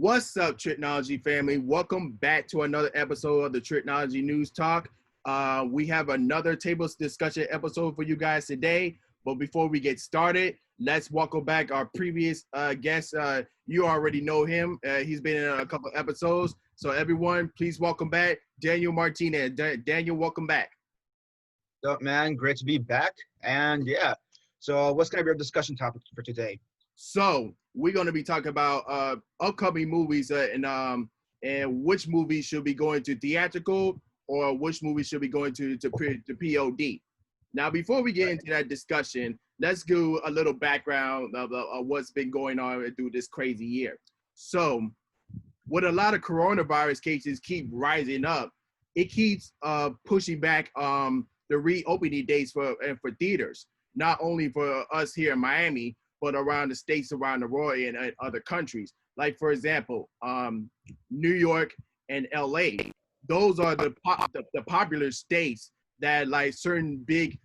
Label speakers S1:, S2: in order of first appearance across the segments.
S1: What's up, Tricology family? Welcome back to another episode of the Tricology News Talk. We have another table discussion episode for you guys today. But before we get started, let's welcome back our previous guest. You already know him. He's been in a couple episodes. So everyone, please welcome back Daniel Martinez. Daniel, welcome back.
S2: What's up, man? Great to be back. And yeah, so what's going to be our discussion topic for today?
S1: So we're going to be talking about upcoming movies and which movies should be going to theatrical or which movies should be going to PVOD. Now, before we get into that discussion, let's do a little background of what's been going on through this crazy year. So with a lot of coronavirus cases keep rising up, it keeps pushing back the reopening dates for theaters, not only for us here in Miami, but around the states around the world and other countries. Like, for example, New York and LA. Those are the popular states that like certain big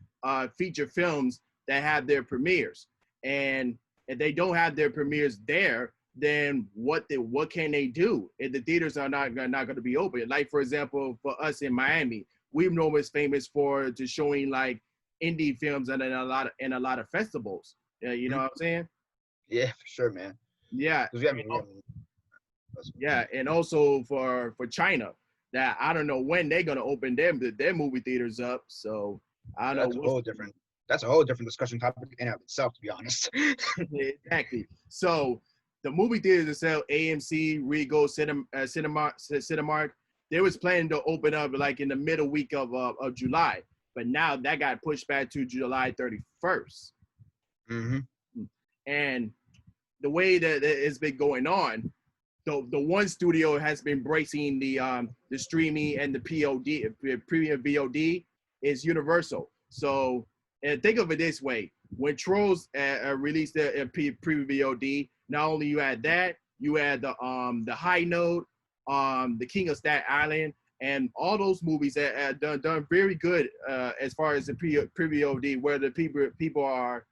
S1: feature films that have their premieres. And if they don't have their premieres there, then what can they do? If the theaters are not going to be open. Like, for example, for us in Miami, we're always famous for showing like indie films and a lot of festivals. You know what I'm saying?
S2: Yeah, for sure, man.
S1: Yeah.
S2: Yeah,
S1: and also for China, that I don't know when they're gonna open their movie theaters up. So I don't know.
S2: That's a whole different discussion topic in and of itself, to be honest.
S1: Exactly. So the movie theaters themselves, AMC, Regal, Cinemark, they was planning to open up like in the middle week of July, but now that got pushed back to July 31st.
S2: Mm-hmm.
S1: And the way that it's been going on, the one studio has been embracing the streaming and the PVOD, premium VOD, is Universal. So, and think of it this way: when Trolls released the premium VOD, not only you had that, you had the High Note, the King of Staten Island, and all those movies that have done very good as far as the pre-VOD, where the people are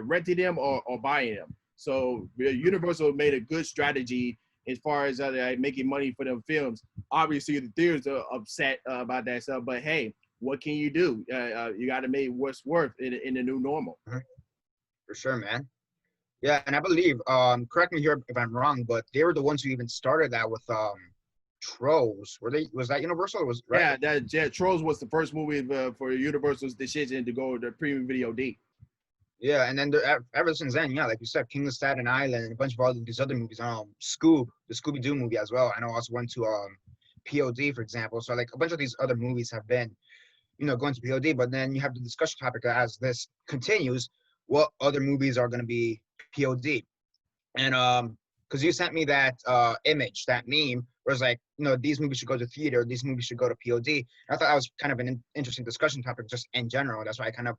S1: renting them or buying them. So Universal made a good strategy as far as making money for them films. Obviously, the theaters are upset about that stuff, but hey, what can you do? You got to make what's worth in the new normal.
S2: For sure, man. Yeah, and I believe, correct me here if I'm wrong, but they were the ones who even started that with Trolls. Was that Universal? Or was right?
S1: Yeah, Trolls was the first movie for Universal's decision to go to premium VOD.
S2: Yeah, and then ever since then, yeah, like you said, King of Staten Island and a bunch of all these other movies. The Scooby-Doo movie as well. I know also went to POD, for example. So like a bunch of these other movies have been, going to POD. But then you have the discussion topic as this continues. What other movies are going to be POD? And because you sent me that image, that meme, where it's like, these movies should go to theater, these movies should go to POD. And I thought that was kind of an interesting discussion topic just in general. That's why I kind of,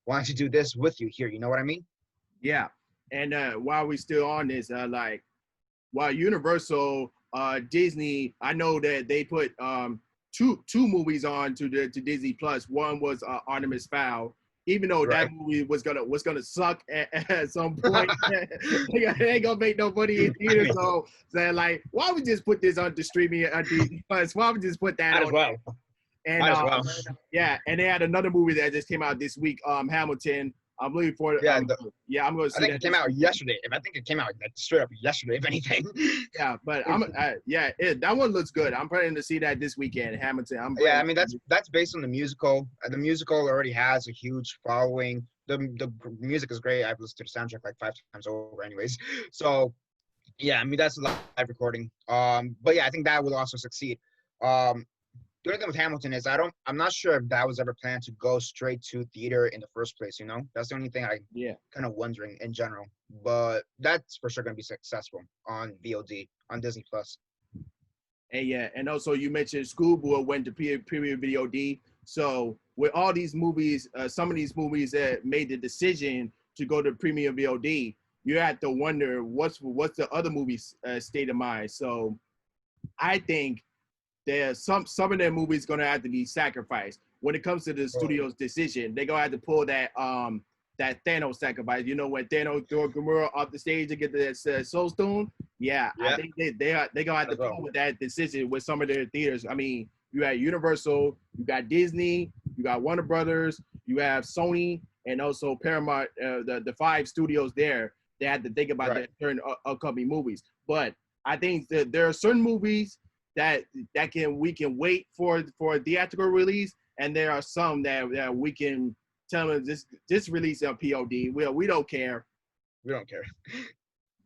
S2: wanted to do this with you here. You know what I mean?
S1: Yeah. And while we still on this, while Universal, Disney, I know that they put two movies on to Disney Plus. One was Artemis Fowl. Even though that movie was gonna suck at some point, they ain't gonna make no money in theaters. So they're like, why don't we just put this on the streaming on Disney Plus? Why don't we just put that on?
S2: As well.
S1: And yeah, and they had another movie that just came out this week, Hamilton. I'm looking for it. Yeah, I'm going to see.
S2: I think it came out yesterday. I think it came out like straight up yesterday, if anything.
S1: Yeah, but that one looks good. I'm planning to see that this weekend, Hamilton.
S2: I mean that's based on the musical. The musical already has a huge following. The music is great. I've listened to the soundtrack like 5 times over, anyways. So yeah, I mean that's a live recording. But yeah, I think that will also succeed. The only thing with Hamilton is I'm not sure if that was ever planned to go straight to theater in the first place, That's the only thing kind of wondering in general. But that's for sure going to be successful on VOD, on Disney Plus.
S1: And yeah, and also you mentioned Schoolboy went to premium VOD. So with all these movies, some of these movies that made the decision to go to premium VOD, you have to wonder what's the other movie's state of mind. So I think there's some of their movies gonna have to be sacrificed. When it comes to the studio's decision, they're gonna have to pull that Thanos sacrifice. When Thanos threw Gamora off the stage to get the Soul Stone, Yeah, I
S2: Yeah,
S1: think they gonna have to
S2: as
S1: come
S2: well.
S1: with that decision with some of their theaters. I mean, you got Universal, you got Disney, you got Warner Brothers, you have Sony, and also Paramount. The five studios there, they had to think about
S2: Right.
S1: their certain upcoming movies. But I think that there are certain movies that we can wait for a theatrical release, and there are some that we can tell them this release on POD. We don't care.
S2: We don't care.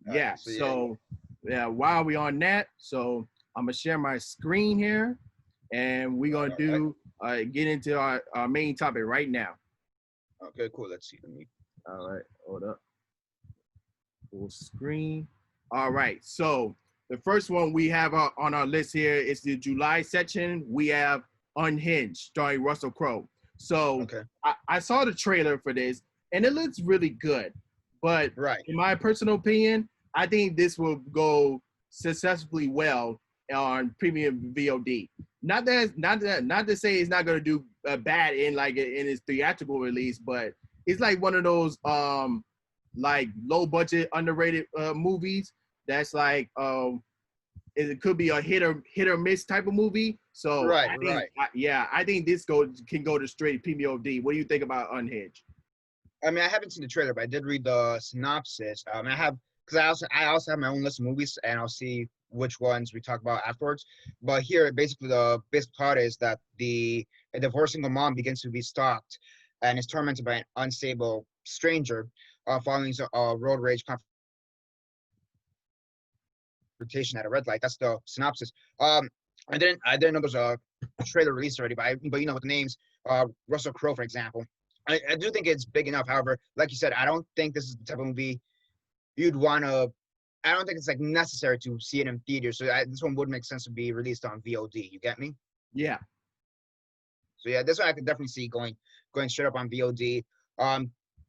S2: All right.
S1: Yeah.
S2: So yeah.
S1: So yeah, while we on that, so I'm gonna share my screen here, and we're gonna
S2: All right.
S1: do get into our main topic right now.
S2: Okay. Cool. Let's see. Let me.
S1: All right, hold up, full screen. All right, so the first one we have on our list here is the July section. We have Unhinged, starring Russell Crowe. So
S2: Okay.
S1: I saw the trailer for this, and it looks really good. But
S2: Right.
S1: in my personal opinion, I think this will go successfully well on premium VOD. Not to say it's not gonna do bad in its theatrical release, but it's like one of those like low budget underrated movies that's like it could be a hit or miss type of movie. So
S2: Right.
S1: I think
S2: Right.
S1: I think this can go to straight PVOD. What do you think about Unhinged?
S2: I mean, I haven't seen the trailer, but I did read the synopsis. I have because I also have my own list of movies, and I'll see which ones we talk about afterwards. But here, basically, the basic plot is that a divorced single mom begins to be stalked, and is tormented by an unstable stranger, following a road rage confrontation at a red light. That's the synopsis. I didn't know there's a trailer released already, but you know, with the names, Russell Crowe, for example. I do think it's big enough. However, like you said, I don't think this is the type of movie you'd want to. I don't think it's like necessary to see it in theaters. So this one would make sense to be released on VOD. You get me?
S1: Yeah.
S2: So yeah, this one I could definitely see going straight up on VOD. I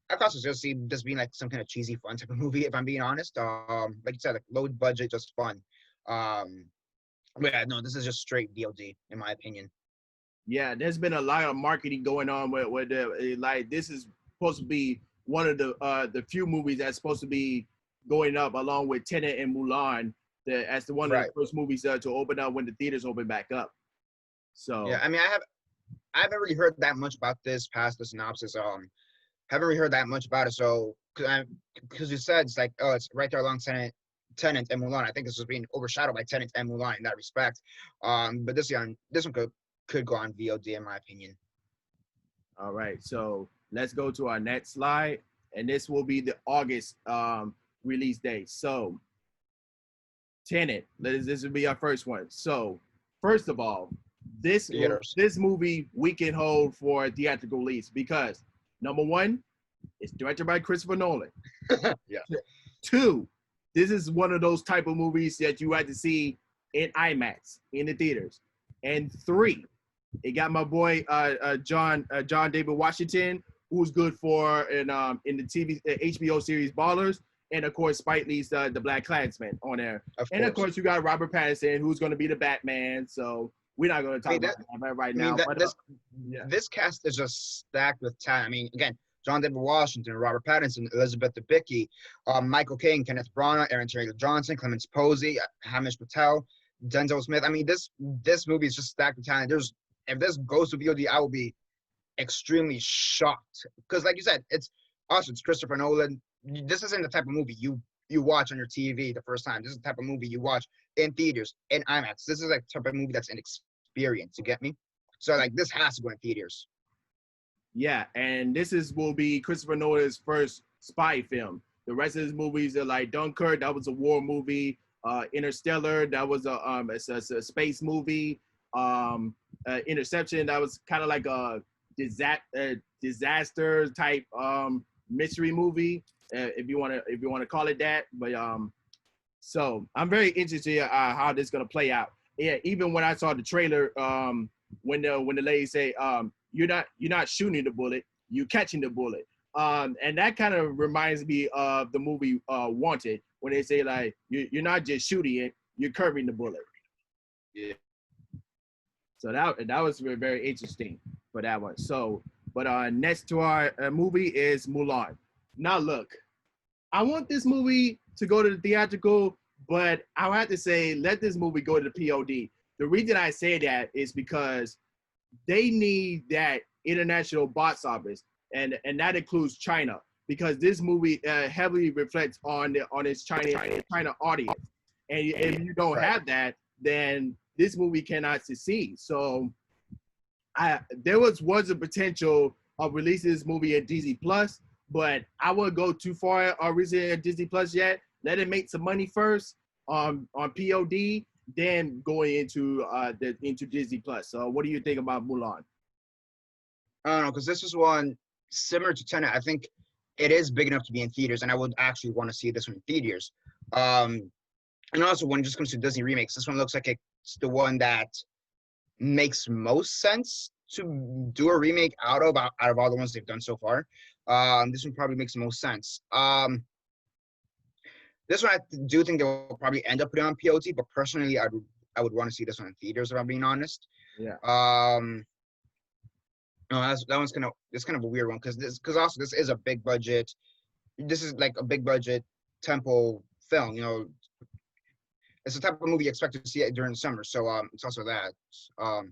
S2: could also just see this being like some kind of cheesy fun type of movie, if I'm being honest. Like you said, like low budget, just fun. But yeah, no, this is just straight VOD in my opinion.
S1: Yeah, there's been a lot of marketing going on with like this is supposed to be one of the few movies that's supposed to be going up along with Tenet and Mulan as the one of
S2: Right.
S1: the first movies to open up when the theaters open back up. So
S2: Yeah, I mean, I haven't really heard that much about this past the synopsis. Haven't really heard that much about it. So because you said it's like, oh, it's right there along Tenet and Mulan. I think this was being overshadowed by Tenet and Mulan in that respect. But this one could go on VOD in my opinion.
S1: all right, so let's go to our next slide, and this will be the August release date. So Tenet, this will be our first one. So first of all, this movie we can hold for a theatrical release because number one, it's directed by Christopher Nolan.
S2: Yeah.
S1: Two, this is one of those type of movies that you had to see in IMAX in the theaters. And three, it got my boy John David Washington, who's good for in the TV HBO series Ballers, and of course Spike Lee's The Black Klansman on there. Of course you got Robert Pattinson, who's going to be the Batman. So we're not going to talk about that right now.
S2: This cast is just stacked with talent. I mean, again, John David Washington, Robert Pattinson, Elizabeth Debicki, Michael Caine, Kenneth Branagh, Aaron Taylor-Johnson, Clemens Posey, Hamish Patel, Denzel Smith. I mean, this movie is just stacked with talent. If this goes to VOD, I will be extremely shocked because, like you said, it's Christopher Nolan. This isn't the type of movie you watch on your TV the first time. This is the type of movie you watch in theaters, in IMAX. This is like the type of movie that's an experience. You get me? So like this has to go in theaters.
S1: Yeah, and will be Christopher Nolan's first spy film. The rest of his movies are like Dunkirk, that was a war movie. Interstellar, that was a space movie. Interception, that was kind of like a disaster type mystery movie, if you want to call it that. But so I'm very interested how this is gonna play out. Yeah, even when I saw the trailer, when the lady say, you're not shooting the bullet, you catching the bullet. And that kind of reminds me of the movie Wanted, when they say like you're not just shooting it, you're curving the bullet.
S2: Yeah.
S1: So that was very, very interesting for that one. So, but next to our movie is Mulan. Now look, I want this movie to go to the theatrical, but I'll have to say let this movie go to the POD. The reason I say that is because they need that international box office, and that includes China, because this movie heavily reflects on its China audience. And if you don't have that, then this movie cannot succeed. So there was a potential of releasing this movie at Disney Plus, but I wouldn't go too far on releasing it at Disney Plus yet. Let it make some money first on POD, then going into Disney Plus. So what do you think about Mulan?
S2: I don't know, because this is one similar to Tenet. I think it is big enough to be in theaters, and I would actually want to see this one in theaters. And also, when it just comes to Disney remakes, this one looks like it's the one that makes most sense to do a remake out of all the ones they've done so far. This one probably makes the most sense. This one I do think they'll probably end up putting on POT, but personally, I would want to see this one in theaters, if I'm being honest.
S1: Yeah.
S2: No, that one's kind of a weird one because also this is a big budget. This is like a big budget tempo film. You know, it's the type of movie you expect to see it during the summer. So it's also that. I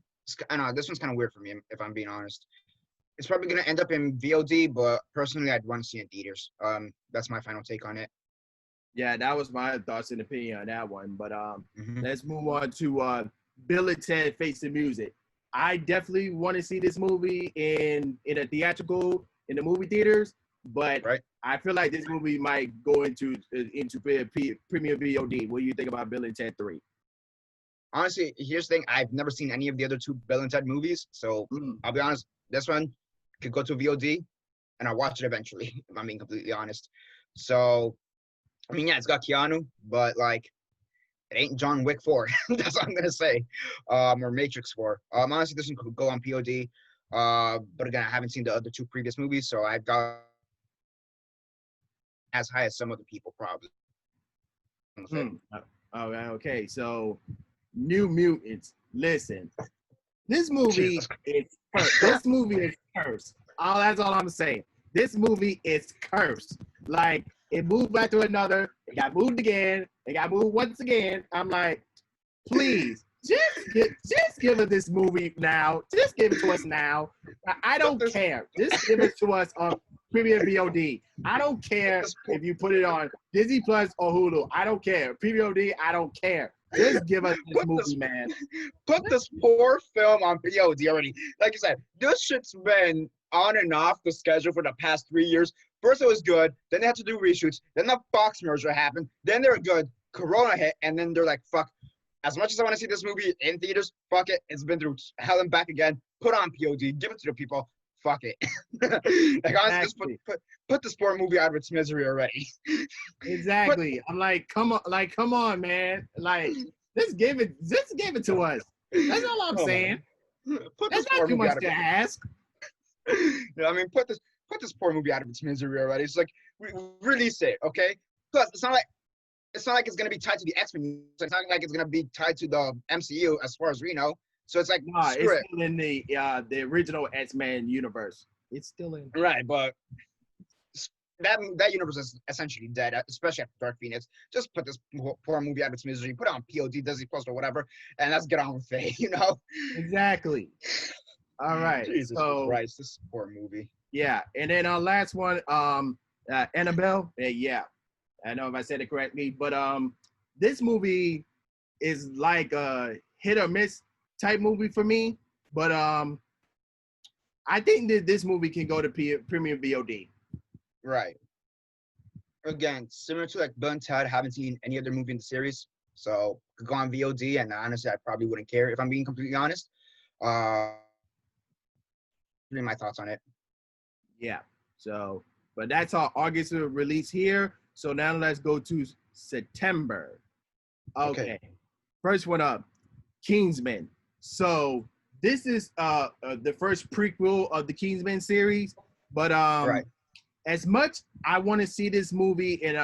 S2: know this one's kind of weird for me, if I'm being honest. It's probably gonna end up in VOD, but personally, I'd want to see it in theaters. That's my final take on it.
S1: Yeah, that was my thoughts and opinion on that one. But let's move on to Bill and Ted Face the Music. I definitely want to see this movie in a theatrical in the movie theaters, but I feel like this movie might go into premium VOD. What do you think about Bill and Ted 3?
S2: Honestly, here's the thing: I've never seen any of the other two Bill and Ted movies, so I'll be honest. This one could go to VOD, and I'll watch it eventually. If I'm being completely honest. So, I mean, yeah, it's got Keanu, but like, it ain't John Wick 4. That's what I'm gonna say. Or Matrix 4. Honestly, this one could go on POD. But again, I haven't seen the other two previous movies, so I've got as high as some other people probably.
S1: Okay. So, New Mutants. Listen, this movie is cursed. This movie is cursed. That's all I'm saying. This movie is cursed. Like, it moved back to another. It got moved again. It got moved once again. I'm like, please, just give us this movie now. Just give it to us now. I don't care. Just give it to us on premium VOD. I don't care if you put it on Disney Plus or Hulu. I don't care. PVOD, I don't care. Just give us this movie, man.
S2: Put this poor film on PVOD already. Like you said, this shit's been on and off the schedule for the past 3 years. First it was good, then they had to do reshoots, then the Fox merger happened, then they're good, Corona hit, and then they're like, fuck, as much as I want to see this movie in theaters, fuck it, it's been through hell and back again, put on POD, give it to the people, fuck it. Like, honestly, just put this poor movie out of its misery already.
S1: Exactly. I'm like, come on, man. Like, just give it to us. That's all I'm saying. That's not too much to ask.
S2: Yeah, I mean, put this poor movie out of its misery already. It's like, release it, okay? Plus, it's not like it's gonna be tied to the X-Men. It's not like it's gonna be tied to the MCU as far as we know. So it's like,
S1: it's still in the original X-Men universe. It's still in.
S2: Right, but that universe is essentially dead, especially after Dark Phoenix. Just put this poor movie out of its misery, put it on POD, Disney Plus, or whatever, and let's get on with it, you know?
S1: Exactly. All right.
S2: Jesus Christ, this poor movie.
S1: Yeah, and then our last one, Annabelle. Yeah, I know if I said it correctly, but this movie is like a hit or miss type movie for me. But I think that this movie can go to premium VOD.
S2: Right. Again, similar to like Bill and Ted, haven't seen any other movie in the series, so could go on VOD, and honestly, I probably wouldn't care if I'm being completely honest. My thoughts on it.
S1: Yeah. So, but that's our August release here. So now let's go to September. Okay. First one up, Kingsman. So this is the first prequel of the Kingsman series. But as much I want to see this movie in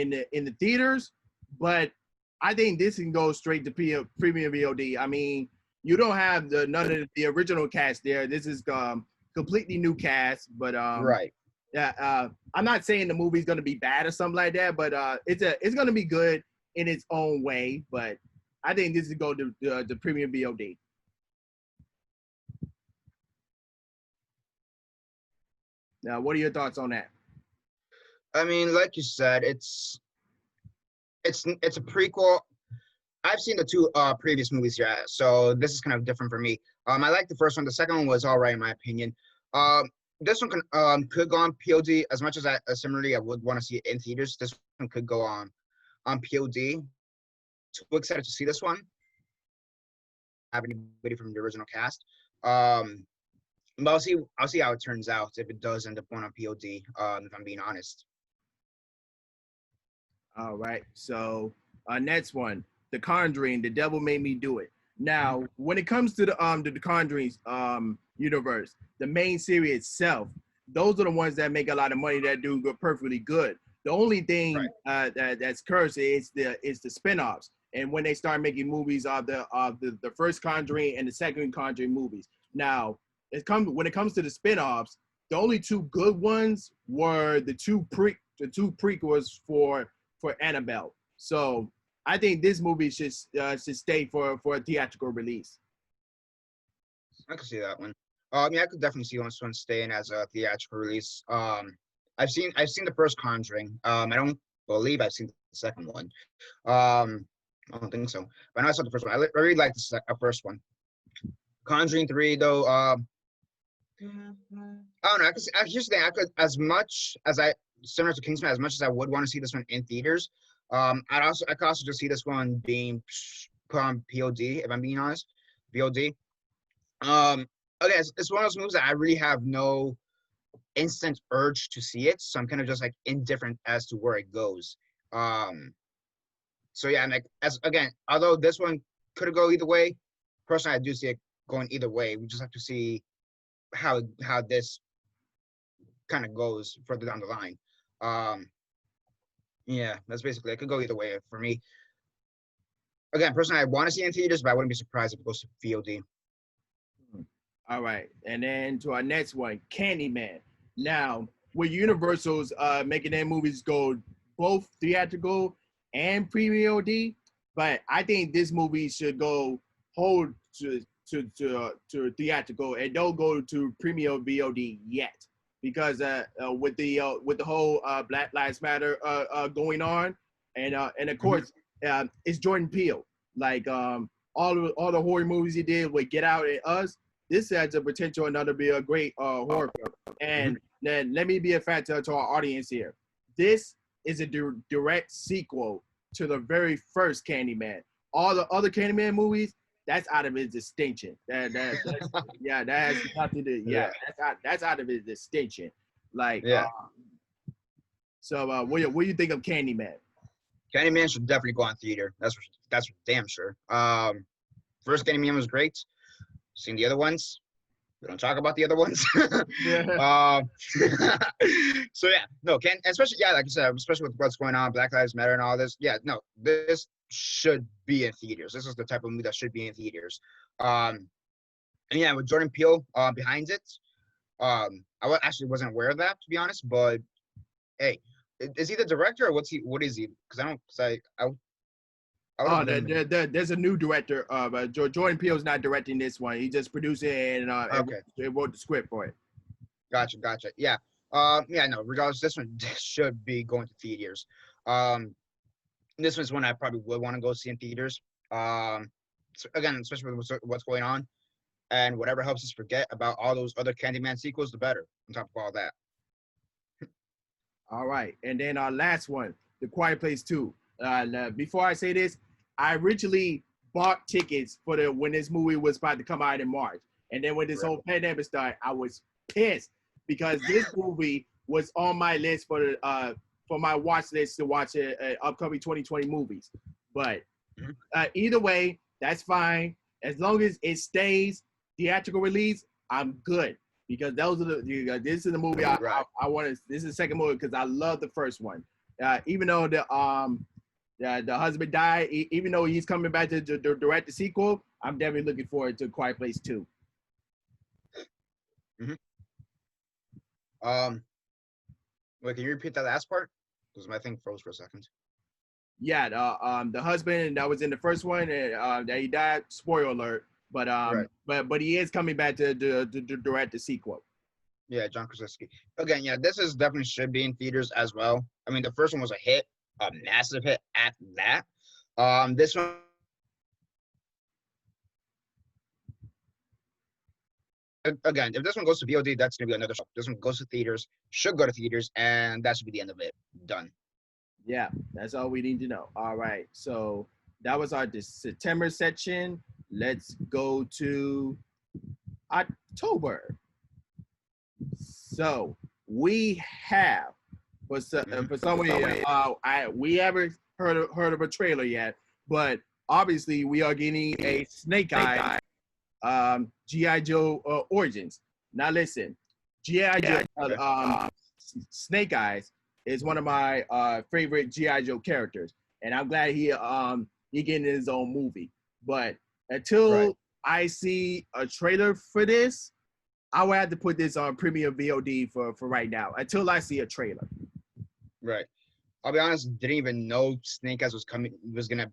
S1: the theaters, but I think this can go straight to premium VOD. I mean, you don't have none of the original cast there. This is completely new cast, but yeah, I'm not saying the movie's gonna be bad or something like that, but it's gonna be good. in its own way, but I think this is go to the premium VOD. Now, what are your thoughts on that?
S2: I mean, like you said, it's a prequel. I've seen the two previous movies, yeah, so this is kind of different for me. I like the first one. The second one was all right in my opinion. This one could go on POD as much as similarly I would want to see it in theaters. This one could go on POD. Too excited to see this one. Have anybody from the original cast. But I'll see how it turns out if it does end up going on POD. If I'm being honest.
S1: All right. So next one, The Conjuring, The Devil Made Me Do It. Now, when it comes to the Conjuring universe, the main series itself, those are the ones that make a lot of money that do perfectly good. The only thing that's cursed is the spinoffs. And when they start making movies of the first Conjuring and the second Conjuring movies. Now, when it comes to the spinoffs, the only two good ones were the two prequels for Annabelle. So I think this movie should stay for a theatrical release.
S2: I can see that one. Yeah, I could definitely see this one staying as a theatrical release. I've seen the first Conjuring. I don't believe I've seen the second one. I don't think so. But I know I saw the first one. I really like the first one. Conjuring 3, though. I don't know. Here's the thing. I could, as much as similar to Kingsman, as much as I would want to see this one in theaters, I could also just see this one being put on POD, if I'm being honest. VOD. Okay, it's one of those movies that I really have no instant urge to see it, so I'm kind of just like indifferent as to where it goes. So yeah, and like although this one could go either way, personally I do see it going either way. We just have to see how this kind of goes further down the line. Yeah, that's basically it. Could go either way for me. Again, personally, I want to see it in theaters, but I wouldn't be surprised if it goes to VOD.
S1: All right, and then to our next one, Candyman. Now, with Universal's making their movies go both theatrical and pre-VOD, but I think this movie should go hold to theatrical and don't go to premium VOD yet, because with the whole Black Lives Matter going on, and of course it's Jordan Peele. Like all the horror movies he did with Get Out and Us, this has a potential to be a great horror film. And then let me be a factor to our audience here. This is a direct sequel to the very first Candyman. All the other Candyman movies, that's out of its distinction. That has nothing to that's out of its distinction. Like so what do you think of Candyman?
S2: Candyman should definitely go on theater. That's for damn sure. First Candyman was great. Seen the other ones. We don't talk about the other ones. So yeah, no, especially like you said, especially with what's going on, Black Lives Matter and all this. Yeah, no, this should be in theaters. This is the type of movie that should be in theaters. And yeah, with Jordan Peele behind it, I actually wasn't aware of that, to be honest. But hey, is he the director or what is he? Because
S1: there's a new director. But Jordan Peele's not directing this one. He just produced it and wrote the script for it.
S2: Gotcha. Yeah. No, regardless, this one should be going to theaters. This one's one I probably would want to go see in theaters. So again, especially with what's going on, and whatever helps us forget about all those other Candyman sequels, the better. On top of all that.
S1: All right, and then our last one, The Quiet Place 2. Before I say this, I originally bought tickets for when this movie was about to come out in March, and then when this whole pandemic started, I was pissed because this movie was on my list for my watch list to watch upcoming 2020 movies. But either way, that's fine as long as it stays theatrical release. I'm good because those are this is the movie I want to. This is the second movie because I love the first one. Even though the husband died, even though he's coming back to direct the sequel, I'm definitely looking forward to Quiet Place 2.
S2: Wait, can you repeat that last part? Because my thing froze for a second.
S1: yeah, the husband that was in the first one, and that he died. Spoiler alert. But
S2: Right.
S1: but he is coming back to direct the sequel.
S2: Yeah, John Krasinski. Again, yeah, this is definitely should be in theaters as well. I mean, the first one was a hit, a massive hit at that. This one again, if this one goes to VOD, that's gonna be another show. This one goes to theaters, should go to theaters, and that should be the end of it. Done.
S1: Yeah, that's all we need to know. All right, so that was our September section. Let's go to October. So we have for some reason we haven't heard of a trailer yet, but obviously we are getting a Snake Eye GI Joe Origins. Now listen, GI Joe Snake Eyes is one of my favorite GI Joe characters, and I'm glad he getting his own movie. But until I see a trailer for this, I would have to put this on premium VOD for right now until I see a trailer.
S2: Right. I'll be honest, didn't even know Snake Eyes was gonna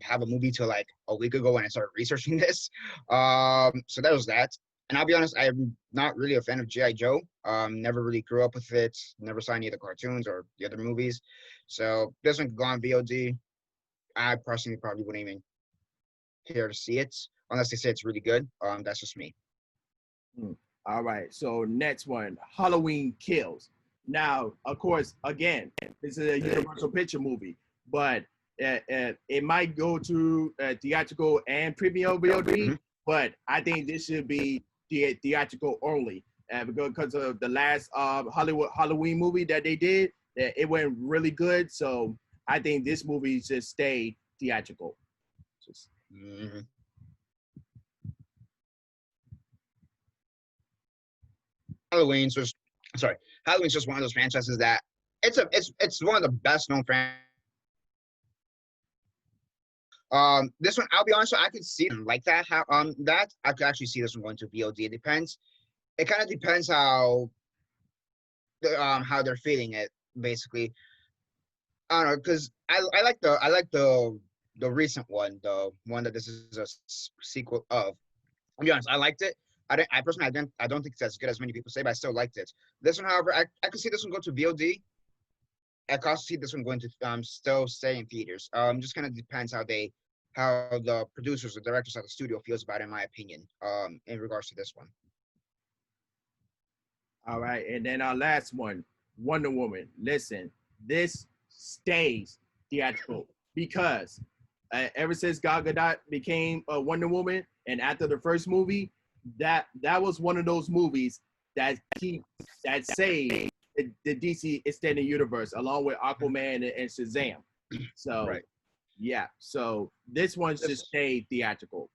S2: have a movie till like a week ago when I started researching this. So that was that. And I'll be honest, I'm not really a fan of G.I. Joe. Never really grew up with it. Never saw any of the cartoons or the other movies. So this one could go on VOD. I personally probably wouldn't even care to see it unless they say it's really good. That's just me.
S1: All right. So next one, Halloween Kills. Now, of course, again, this is a Universal Picture movie, but it might go to theatrical and premium VOD. But I think this should be theatrical only because of the last Halloween movie that they did. It went really good. So I think this movie should stay theatrical.
S2: Halloween's just one of those franchises that it's one of the best known franchises. This one, I'll be honest, I could see like that. That I could actually see this one going to VOD. It depends. It kind of depends how they're feeling it, basically. I don't know, because I like the recent one, the one that this is a sequel of. I'll be honest, I liked it. I personally I don't think it's as good as many people say, but I still liked it. This one, however, I could see this one go to VOD. I could also see this one going to still stay in theaters. Just kind of depends how the producers or directors at the studio feels about it, in my opinion, in regards to this one.
S1: All right, and then our last one, Wonder Woman. Listen, this stays theatrical because ever since Gal Gadot became a Wonder Woman, and after the first movie, that was one of those movies that saved the DC extended universe along with Aquaman and Shazam. So yeah, so this one should stay theatrical.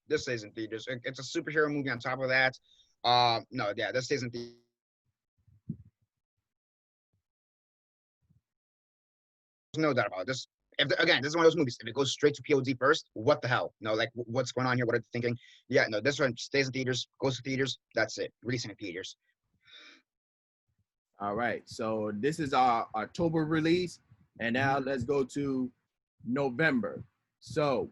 S2: This stays in theaters. It's a superhero movie on top of that. No, yeah, this stays in theaters. No doubt about it. This is one of those movies. If it goes straight to POD first, what the hell? No, like what's going on here? What are they thinking? Yeah, no, this one stays in theaters, goes to theaters. That's it. Releasing in theaters.
S1: All right, so this is our October release, and now let's go to November. So,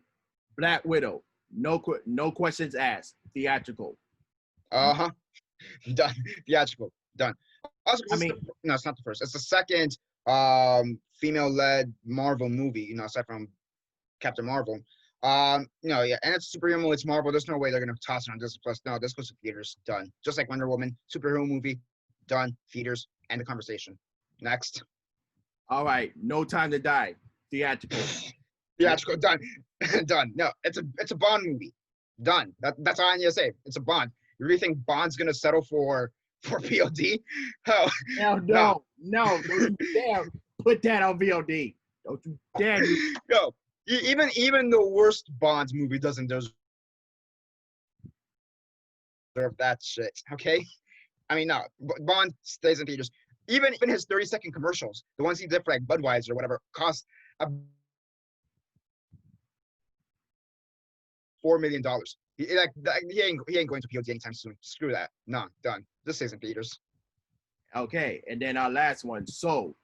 S1: Black Widow, no questions asked, theatrical.
S2: Done. Theatrical. Done. Also, no, it's not the first. It's the second female-led Marvel movie. Aside from Captain Marvel. Yeah, and it's superhero. It's Marvel. There's no way they're gonna toss it on Disney Plus. No, this goes to theaters. Done. Just like Wonder Woman, superhero movie. Done. Theaters. End the conversation. Next.
S1: All right. No Time to Die. Theatrical.
S2: Theatrical. Done. Done. No, it's a Bond movie. Done. That's all I need to say. It's a Bond. You really think Bond's gonna settle for POD? Oh,
S1: no. Don't you dare put that on VOD. Don't you dare.
S2: No, even the worst Bond movie doesn't deserve that shit. Okay. I mean, no, Bond stays in theaters. Even his 30-second commercials, the ones he did for like Budweiser or whatever, cost $4 million. He ain't going to POD anytime soon. Screw that. No, done. This stays in theaters.
S1: Okay, and then our last one. So,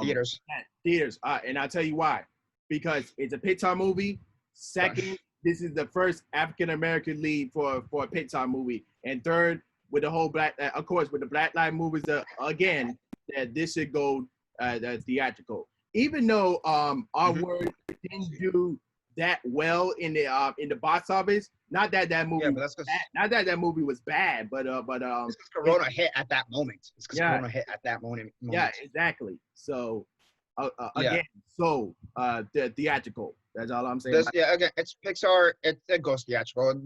S2: theaters.
S1: Theaters. And I'll tell you why. because it's a Pixar movie. Second, this is the first African American lead for a Pixar movie, and third, with the whole black, of course, with the Black Lives movies, again, that this should go theatrical. Even though our word didn't do that well in the box office. Not that that movie,
S2: but that's
S1: not that that movie was bad, but
S2: because Corona hit at that moment. It's because Corona hit at that moment.
S1: Yeah, exactly. So again, so the theatrical. That's all I'm saying.
S2: Again, it's Pixar. It goes theatrical.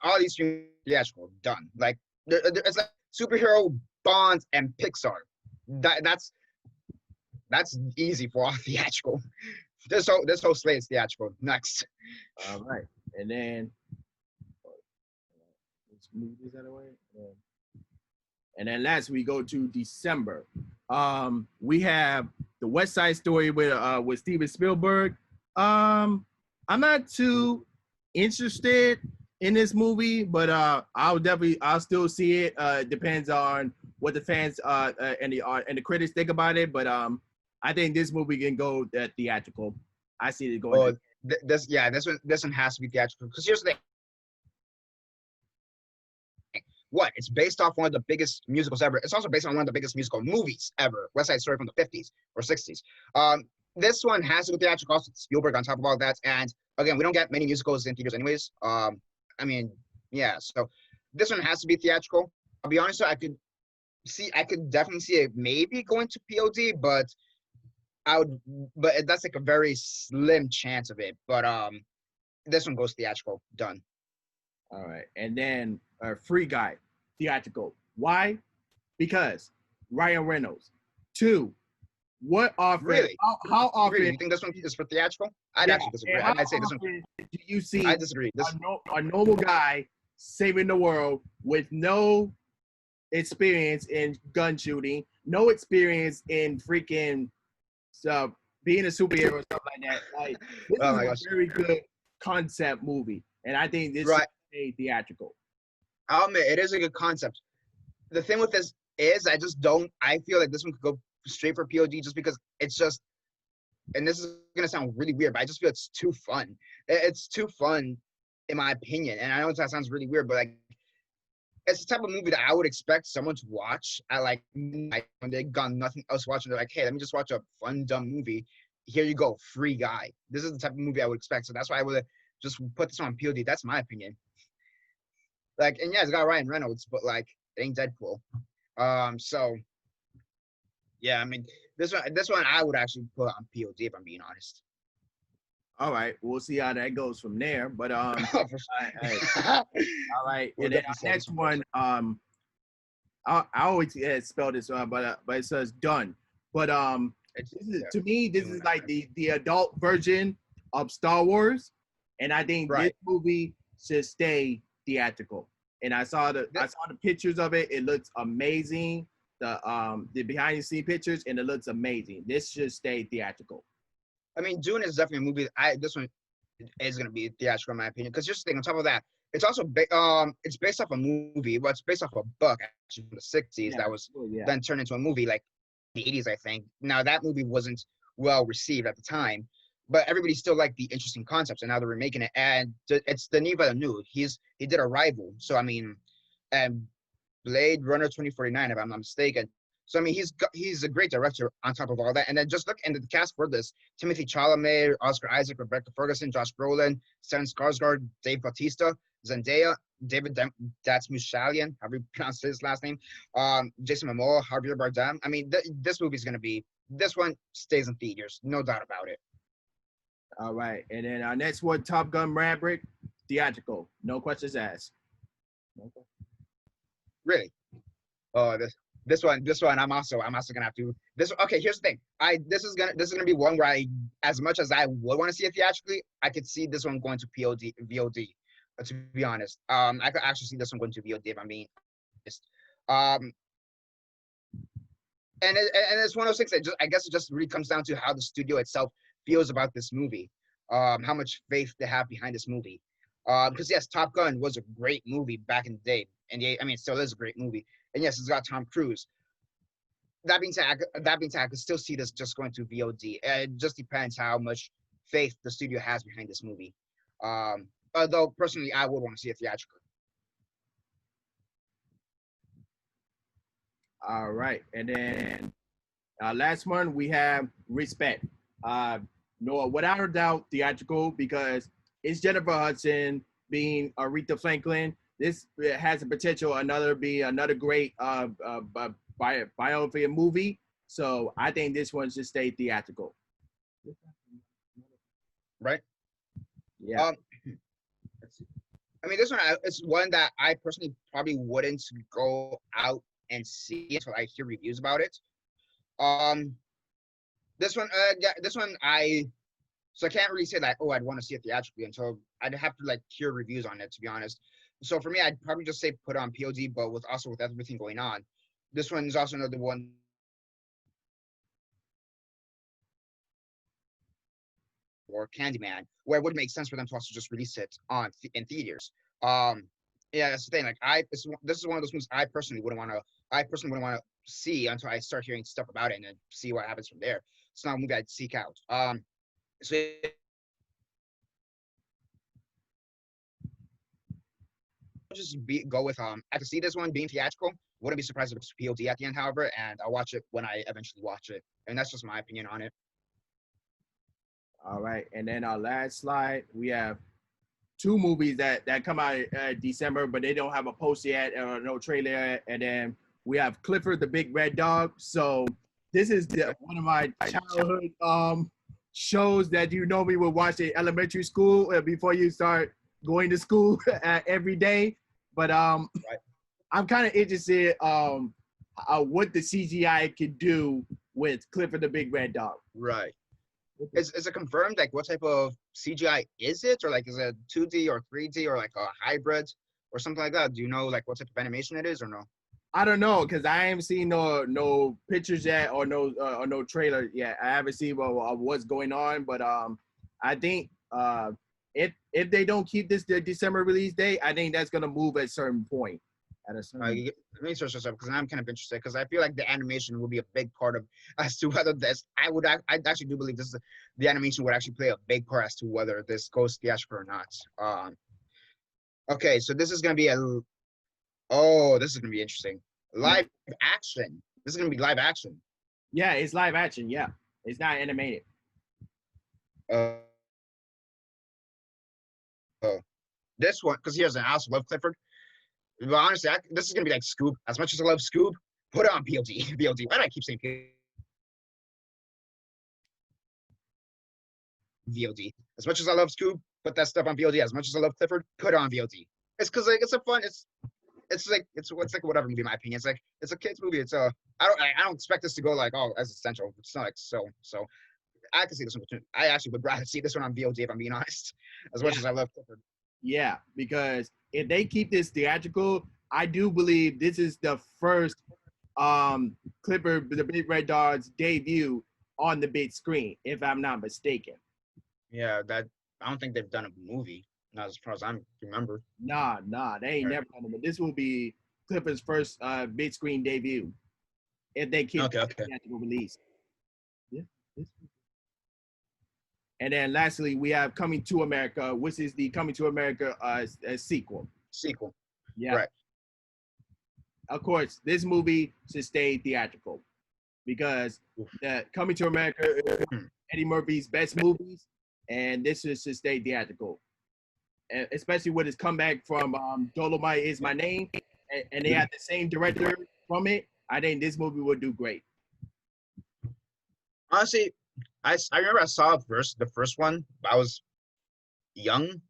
S2: All these films theatrical done. Like it's like superhero, Bond, and Pixar. That's easy for all theatrical. This whole slate is theatrical. Next.
S1: All right, and then let's move this out of the way. And then last we go to December. We have the West Side Story with Steven Spielberg. I'm not too interested in this movie, but I'll still see it. Depends on what the fans and the critics think about it. But I think this movie can go theatrical. I see it going.
S2: This one has to be theatrical because here's the thing. What? It's based off one of the biggest musicals ever. It's also based on one of the biggest musical movies ever, West Side Story from the 50s or 60s. This one has to go theatrical. Also, Spielberg on top of all that. And again, we don't get many musicals in theaters anyways. I mean, yeah. So this one has to be theatrical. I'll be honest, I could definitely see it maybe going to POD, but that's like a very slim chance of it. But this one goes theatrical. Done.
S1: All right, and then Free Guy, theatrical. Why? Because Ryan Reynolds. 2, what often?
S2: Really?
S1: How often?
S2: Really? You think this one is for theatrical? I'd actually disagree. I'd say this one.
S1: Do you see?
S2: I disagree.
S1: A normal guy saving the world with no experience in gun shooting, no experience in freaking being a superhero or stuff like that. Like this is a very good concept movie, and I think this is a theatrical.
S2: I'll admit it is a good concept. The thing with this is I feel like this one could go straight for POD just because it's just, and this is gonna sound really weird, but I just feel it's too fun. It's too fun, in my opinion. And I know that sounds really weird, but like it's the type of movie that I would expect someone to watch at like midnight when they got nothing else watching. They're like, hey, let me just watch a fun, dumb movie. Here you go, Free Guy. This is the type of movie I would expect. So that's why I would just put this on POD. That's my opinion. Like, and yeah, it's got Ryan Reynolds, but like, it ain't Deadpool. So yeah, I mean, this one I would actually put on POD if I'm being honest.
S1: All right, we'll see how that goes from there. But all right,
S2: We'll
S1: and then our next one, I always spell this but it says Done. But to me, this is like the adult version of Star Wars, and I think this movie should stay theatrical. And I saw the pictures of it. It looks amazing. The behind the scene pictures, and it looks amazing. This should stay theatrical.
S2: I mean, Dune is definitely a movie. This one is going to be theatrical in my opinion. Because just think, on top of that, it's also it's based off a movie, but it's based off a book actually from the 60s that was then turned into a movie like the 80s, I think. Now that movie wasn't well received at the time, but everybody still liked the interesting concepts, and now they're remaking it. And it's Denis Villeneuve. He did Arrival, so I mean, and Blade Runner 2049, if I'm not mistaken. So I mean, he's a great director on top of all that. And then just look into the cast for this: Timothy Chalamet, Oscar Isaac, Rebecca Ferguson, Josh Brolin, Stellan Skarsgård, Dave Bautista, Zendaya, David Dastmalchian, however you pronounce his last name, Jason Momoa, Javier Bardem. I mean, this movie's gonna be. This one stays in theaters, no doubt about it.
S1: All right, and then our next one, Top Gun Maverick, theatrical, no questions asked.
S2: Okay. Really? Oh, this one, I'm also gonna have to. Okay, here's the thing. This is gonna be one where as much as I would want to see it theatrically, I could see this one going to VOD. To be honest, I could actually see this one going to VOD if I'm being honest. And it's one of those things that I guess it just really comes down to how the studio itself feels about this movie, how much faith they have behind this movie. Because yes, Top Gun was a great movie back in the day, and I mean, it still is a great movie. And yes, it's got Tom Cruise. that being said, I could still see this just going to VOD. It just depends how much faith the studio has behind this movie. Although personally, I would want to see it theatrical.
S1: All right, and then last one we have Respect. No, without a doubt, theatrical because it's Jennifer Hudson being Aretha Franklin. This has the potential another great biography movie. So I think this one should stay theatrical.
S2: Right?
S1: Yeah.
S2: I mean, this one it's one that I personally probably wouldn't go out and see until I hear reviews about it. This one, so I can't really say that, oh, I'd want to see it theatrically until I'd have to like hear reviews on it, to be honest. So for me, I'd probably just say put on POD, but with everything going on, this one is also another one. Or Candyman, where it would make sense for them to also just release it in theaters. Yeah, that's the thing. Like this is one of those movies I personally wouldn't want to see until I start hearing stuff about it and then see what happens from there. It's not a movie I'd seek out. So go with I could see this one being theatrical. Wouldn't be surprised if it's POD at the end, however, and I'll watch it when I eventually watch it. And that's just my opinion on it.
S1: All right, and then our last slide, we have two movies that come out December, but they don't have a post yet or no trailer yet. And then we have Clifford the Big Red Dog. So this is one of my childhood shows that you normally would watch in elementary school before you start going to school every day. But I'm kind of interested what the CGI can do with Clifford the Big Red Dog.
S2: Right. Is it confirmed, like, what type of CGI is it? Or, like, is it 2D or 3D or, like, a hybrid or something like that? Do you know, like, what type of animation it is or no?
S1: I don't know, because I haven't seen no pictures yet or no trailer yet. I haven't seen what's going on, but I think if they don't keep this the December release date, I think that's going to move at a certain point.
S2: Let me search this up because I'm kind of interested because I feel like the animation will be a big part of as to whether this. I actually do believe the animation would actually play a big part as to whether this goes theatrical or not. Okay, so this is gonna be this is gonna be interesting. Live action. This is gonna be live action.
S1: Yeah, it's live action. Yeah, it's not animated.
S2: This one because here's an I also love Clifford. But honestly, this is gonna be like Scoob. As much as I love Scoob, put it on POD. POD. Why do I keep saying VOD? As much as I love Scoob, put that stuff on VOD. As much as I love Clifford, put it on VOD. It's because like it's a fun. It's like whatever movie. In my opinion, it's a kids movie. I don't expect this to go like as essential. It's not like so. I can see this one too. I actually would rather see this one on VOD if I'm being honest. As much as I love Clifford.
S1: Yeah, because if they keep this theatrical, I do believe this is the first Clifford the Big Red Dog's debut on the big screen, if I'm not mistaken.
S2: Yeah, I don't think they've done a movie, not as far as I remember.
S1: Nah, they ain't never done it. But this will be Clifford's first big screen debut if they keep the theatrical release. Yeah. And then lastly, we have Coming to America, which is the Coming to America sequel. Yeah.
S2: Right.
S1: Of course, this movie should stay theatrical because the Coming to America is Eddie Murphy's best movies, and this should stay theatrical. And especially with his comeback from Dolomite Is My Name, and they have the same director from it. I think this movie would do great.
S2: Honestly, I remember I saw the first one. I was young,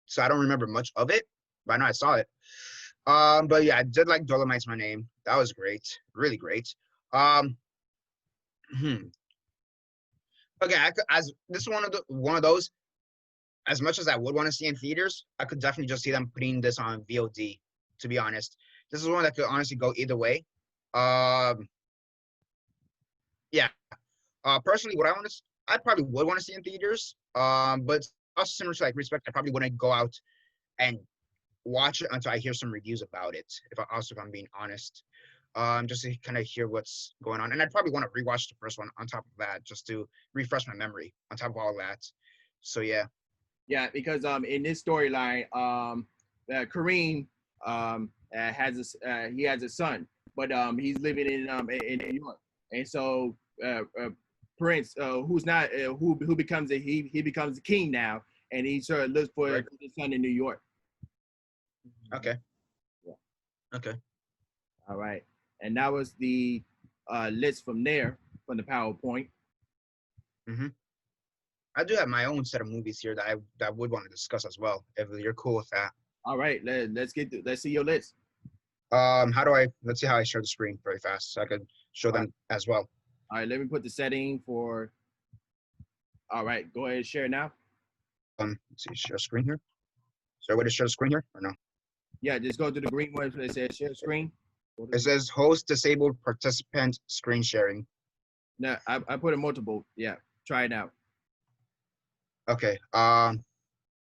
S2: so I don't remember much of it, but I know I saw it. But yeah, I did like Dolomite's My Name. That was great, really great. Okay, this is one of those. As much as I would want to see in theaters, I could definitely just see them putting this on VOD. To be honest, this is one that could honestly go either way. Yeah. Personally, I probably would want to see in theaters. But also similar to like Respect, I probably wouldn't go out and watch it until I hear some reviews about it. If I'm being honest. just to kind of hear what's going on. And I'd probably want to rewatch the first one on top of that, just to refresh my memory on top of all that. So yeah.
S1: Yeah, because in this storyline, Kareem he has a son, but he's living in New York, and so Prince, who's not who becomes he becomes a king now, and he sort of looks for
S2: Right.
S1: his son in New York.
S2: Okay.
S1: Yeah.
S2: Okay.
S1: All right, and that was the list from there from the PowerPoint.
S2: Mm-hmm. I do have my own set of movies here that I would want to discuss as well, if you're cool with that.
S1: All right, let's see your list.
S2: Let's see how I share the screen very fast so I could show them as well.
S1: All right, let me put the setting for. All right, go ahead and share now.
S2: Let's see, share screen here. Is there a way to share the screen here or no?
S1: Yeah, just go to the green one where it says share screen.
S2: It says host disabled participant screen sharing.
S1: No, I put a multiple. Yeah, try it out.
S2: Okay. Here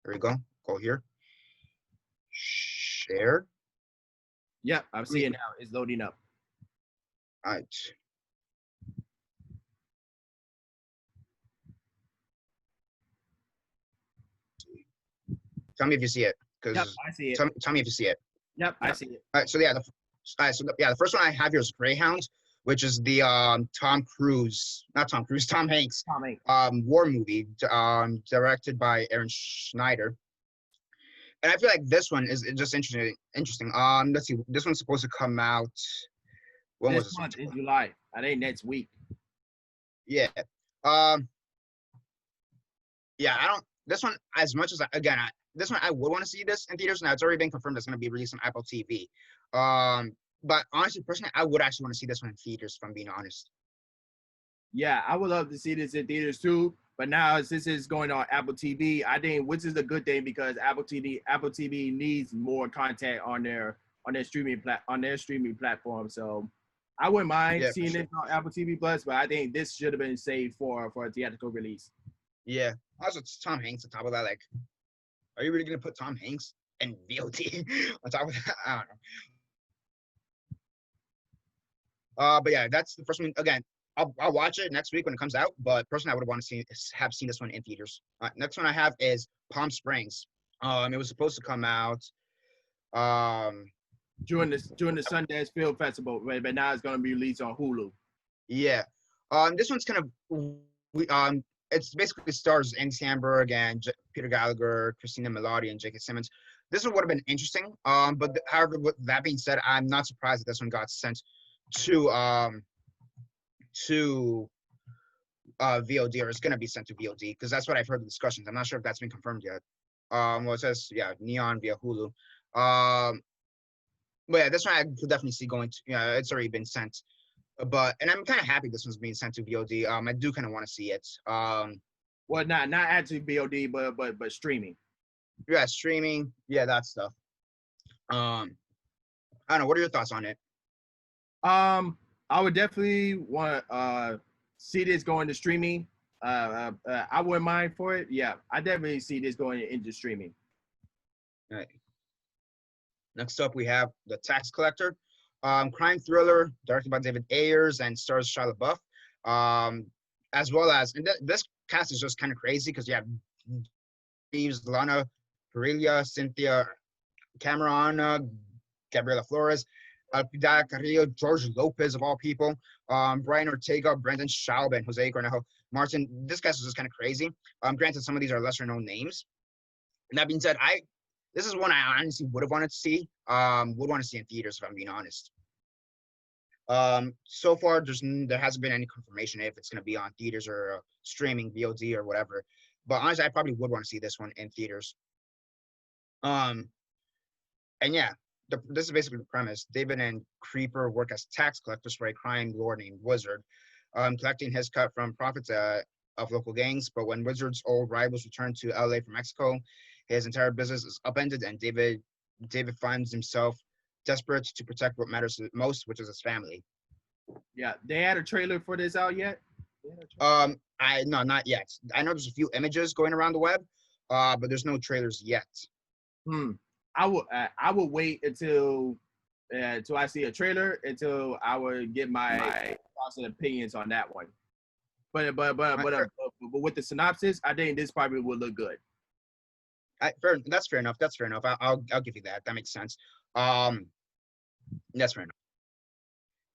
S2: we go. Go here. Share.
S1: Yeah, I'm seeing now. It's loading up.
S2: All right. Tell me if you see it, because
S1: Yep, I see it.
S2: tell me if you see it.
S1: Yep, I see it.
S2: All right. So yeah, the first one I have here is Greyhound, which is the Tom Hanks
S1: Tom Hanks.
S2: war movie directed by Aaron Schneider. And I feel like this one is just interesting. Let's see. This one's supposed to come out. When was
S1: This month in July. I think next week.
S2: Yeah. Yeah, I don't. This one, as much as this one I would want to see this in theaters. Now it's already been confirmed it's going to be released on Apple TV. But honestly, personally, I would actually want to see this one in theaters, if I'm being honest.
S1: Yeah, I would love to see this in theaters too. But now since it's going on Apple TV, I think which is a good thing because Apple TV needs more content on their streaming platform. So I wouldn't mind seeing this on Apple TV Plus, but I think this should have been saved for a theatrical release.
S2: Yeah. Also, it's Tom Hanks on top of that. Like, are you really gonna put Tom Hanks and VOD on top of that? I don't know. But yeah, that's the first one. Again, I'll watch it next week when it comes out. But personally, I would want to have seen this one in theaters. Next one I have is Palm Springs. It was supposed to come out
S1: during the Sundance Film Festival, but now it's going to be released on Hulu.
S2: Yeah. This one's kind of it's basically stars Andy Samberg and Peter Gallagher, Christina Milioti, and J.K. Simmons. This one would have been interesting. But however, with that being said, I'm not surprised that this one got sent to VOD, or it's gonna be sent to VOD, because that's what I've heard in discussions. I'm not sure if that's been confirmed yet. Well, it says Neon via Hulu. But yeah, this one I could definitely see going to. It's already been sent. And I'm kind of happy this one's being sent to VOD. I do kind of want to see it.
S1: Well, not actually VOD, but streaming.
S2: Yeah, streaming. Yeah, that stuff. I don't know. What are your thoughts on it?
S1: I would definitely want to see this going to streaming. I wouldn't mind for it. Yeah, I definitely see this going into streaming.
S2: All right. Next up, we have The Tax Collector. Crime thriller directed by David Ayers and stars Shia LaBeouf, as well as, and this cast is just kind of crazy because you have Steve's Lana Parrilla, Cynthia Cameron, Gabriela Flores, Piedad Carrillo, George Lopez of all people, Brian Ortega, Brendan Schaub, and Jose Cornejo Martin. This cast is just kind of crazy. Granted, some of these are lesser known names. And that being said, this is one I honestly would have wanted to see. Would want to see in theaters, if I'm being honest. So far, there hasn't been any confirmation if it's going to be on theaters or streaming, VOD or whatever. But honestly, I probably would want to see this one in theaters. And yeah, this is basically the premise. David and Creeper work as tax collectors for a crime lord named Wizard, collecting his cut from profits of local gangs. But when Wizard's old rivals return to LA from Mexico, his entire business is upended, and David finds himself desperate to protect what matters most, which is his family.
S1: Yeah, they had a trailer for this out yet?
S2: No, not yet. I know there's a few images going around the web, but there's no trailers yet.
S1: I would wait until until I see a trailer, until I would get my thoughts and opinions on that one. But with the synopsis, I think this probably would look good.
S2: That's fair enough. That's fair enough. I'll give you that. That makes sense. That's fair enough.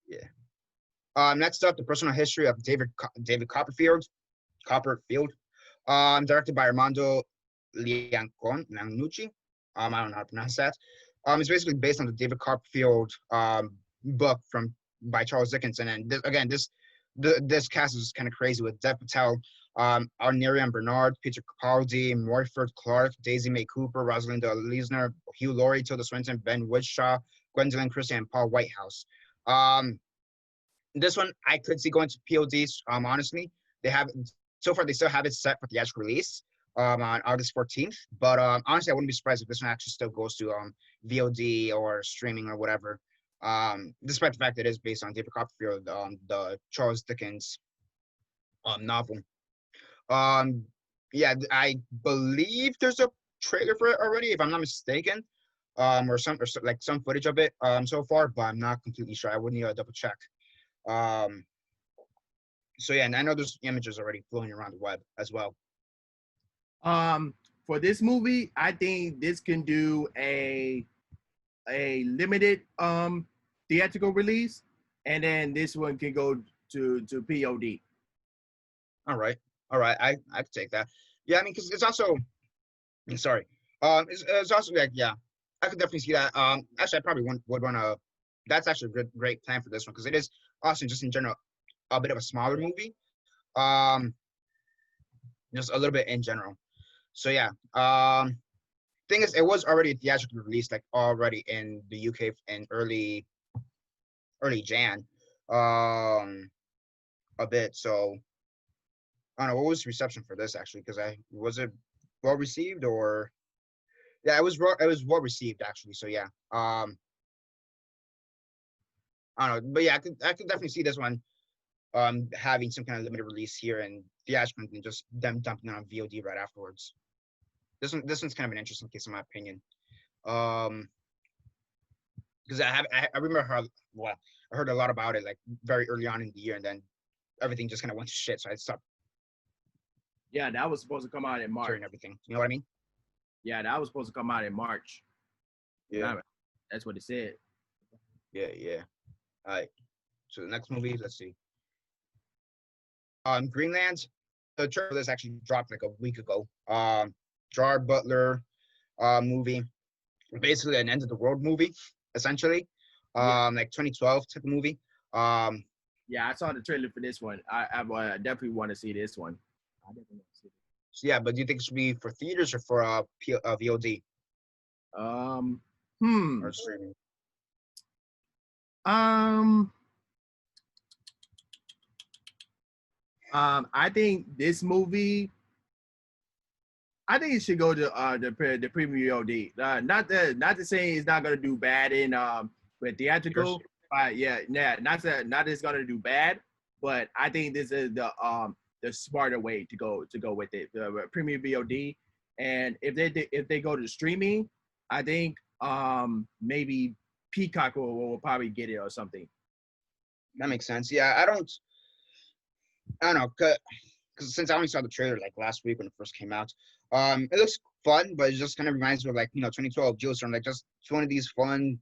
S2: Yeah. Next up, the personal history of David Copperfield. Directed by Armando Iannucci. I don't know how to pronounce that. It's basically based on the David Copperfield book by Charles Dickens. And this cast is kind of crazy with Dev Patel, Arnerian Bernard, Peter Capaldi, Morford Clark, Daisy May Cooper, Rosalinda Leisner, Hugh Laurie, Tilda Swinton, Ben Whishaw, Gwendolyn Christie, and Paul Whitehouse. This one I could see going to PODs. Honestly, so far they still have it set for theatrical release on August 14th. But honestly, I wouldn't be surprised if this one actually still goes to VOD or streaming or whatever. Despite the fact that it is based on David Copperfield, the Charles Dickens novel. Yeah, I believe there's a trailer for it already, if I'm not mistaken, or some footage of it so far, but I'm not completely sure. I would need to double check. So yeah, and I know there's images already floating around the web as well.
S1: For this movie, I think this can do a limited theatrical release, and then this one can go to POD.
S2: All right, I could take that. Yeah, I mean, because it's also, sorry, it's also like, yeah, I could definitely see that. Actually, I probably would want to. That's actually a great plan for this one because it is also just in general a bit of a smaller movie, just a little bit in general. So yeah, thing is, it was already theatrically released, like already in the UK in early Jan, a bit. So I don't know, what was the reception for this actually? Because was it well received or? Yeah, it was well received actually. So yeah, I don't know, but yeah, I could definitely see this one having some kind of limited release here and theatrical and just them dumping it on VOD right afterwards. This one's kind of an interesting case in my opinion. Because I remember I heard a lot about it like very early on in the year, and then everything just kind of went to shit, so I stopped.
S1: Yeah, that was supposed to come out in March.
S2: And everything, you know what I mean?
S1: Yeah, that was supposed to come out in March.
S2: Yeah,
S1: that's what it said.
S2: Yeah. All right. So the next movie, let's see. Greenland. The trailer for this actually dropped like a week ago. Gerard Butler movie, basically an end of the world movie, essentially. Like 2012 type of movie.
S1: Yeah, I saw the trailer for this one. I definitely want to see this one. I definitely want to see it.
S2: So yeah, but do you think it should be for theaters or for VOD? Or streaming?
S1: I think this movie. I think it should go to the premium VOD. Not to say it's not gonna do bad in with theatrical. Not that it's gonna do bad, but I think this is the smarter way to go with it. The premium VOD, and if they go to streaming, I think maybe Peacock will probably get it or something.
S2: That makes sense. Yeah, I don't know, because since I only saw the trailer like last week when it first came out, it looks fun, but it just kind of reminds me of like 2012 Geostorm, like just one of these fun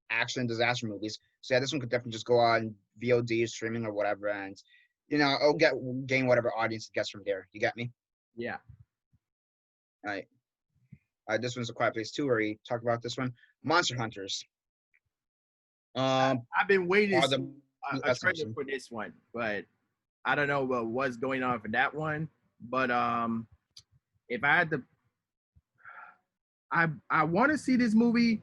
S2: action disaster movies. So yeah, this one could definitely just go on VOD, streaming or whatever, and it'll gain whatever audience it gets from there. You get me?
S1: Yeah.
S2: All right. This one's A Quiet Place 2, where we talk about this one. Monster Hunters.
S1: I've been waiting a trailer for this one, but I don't know what's going on for that one. But if I had to, I want to see this movie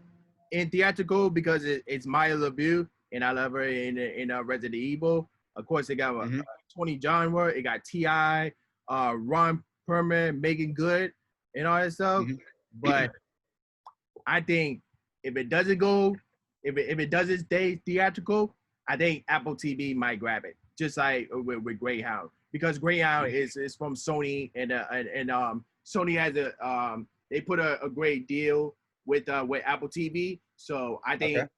S1: in theatrical because it's Maya LaBeouf, and I love her in Resident Evil. Of course, it got 20 genre. It got T.I., Ron Perlman, Megan Good, and all that stuff. But I think if it doesn't stay theatrical, I think Apple TV might grab it, just like with Greyhound, because Greyhound is from Sony, and Sony has they put a great deal with Apple TV, So I think
S2: Okay.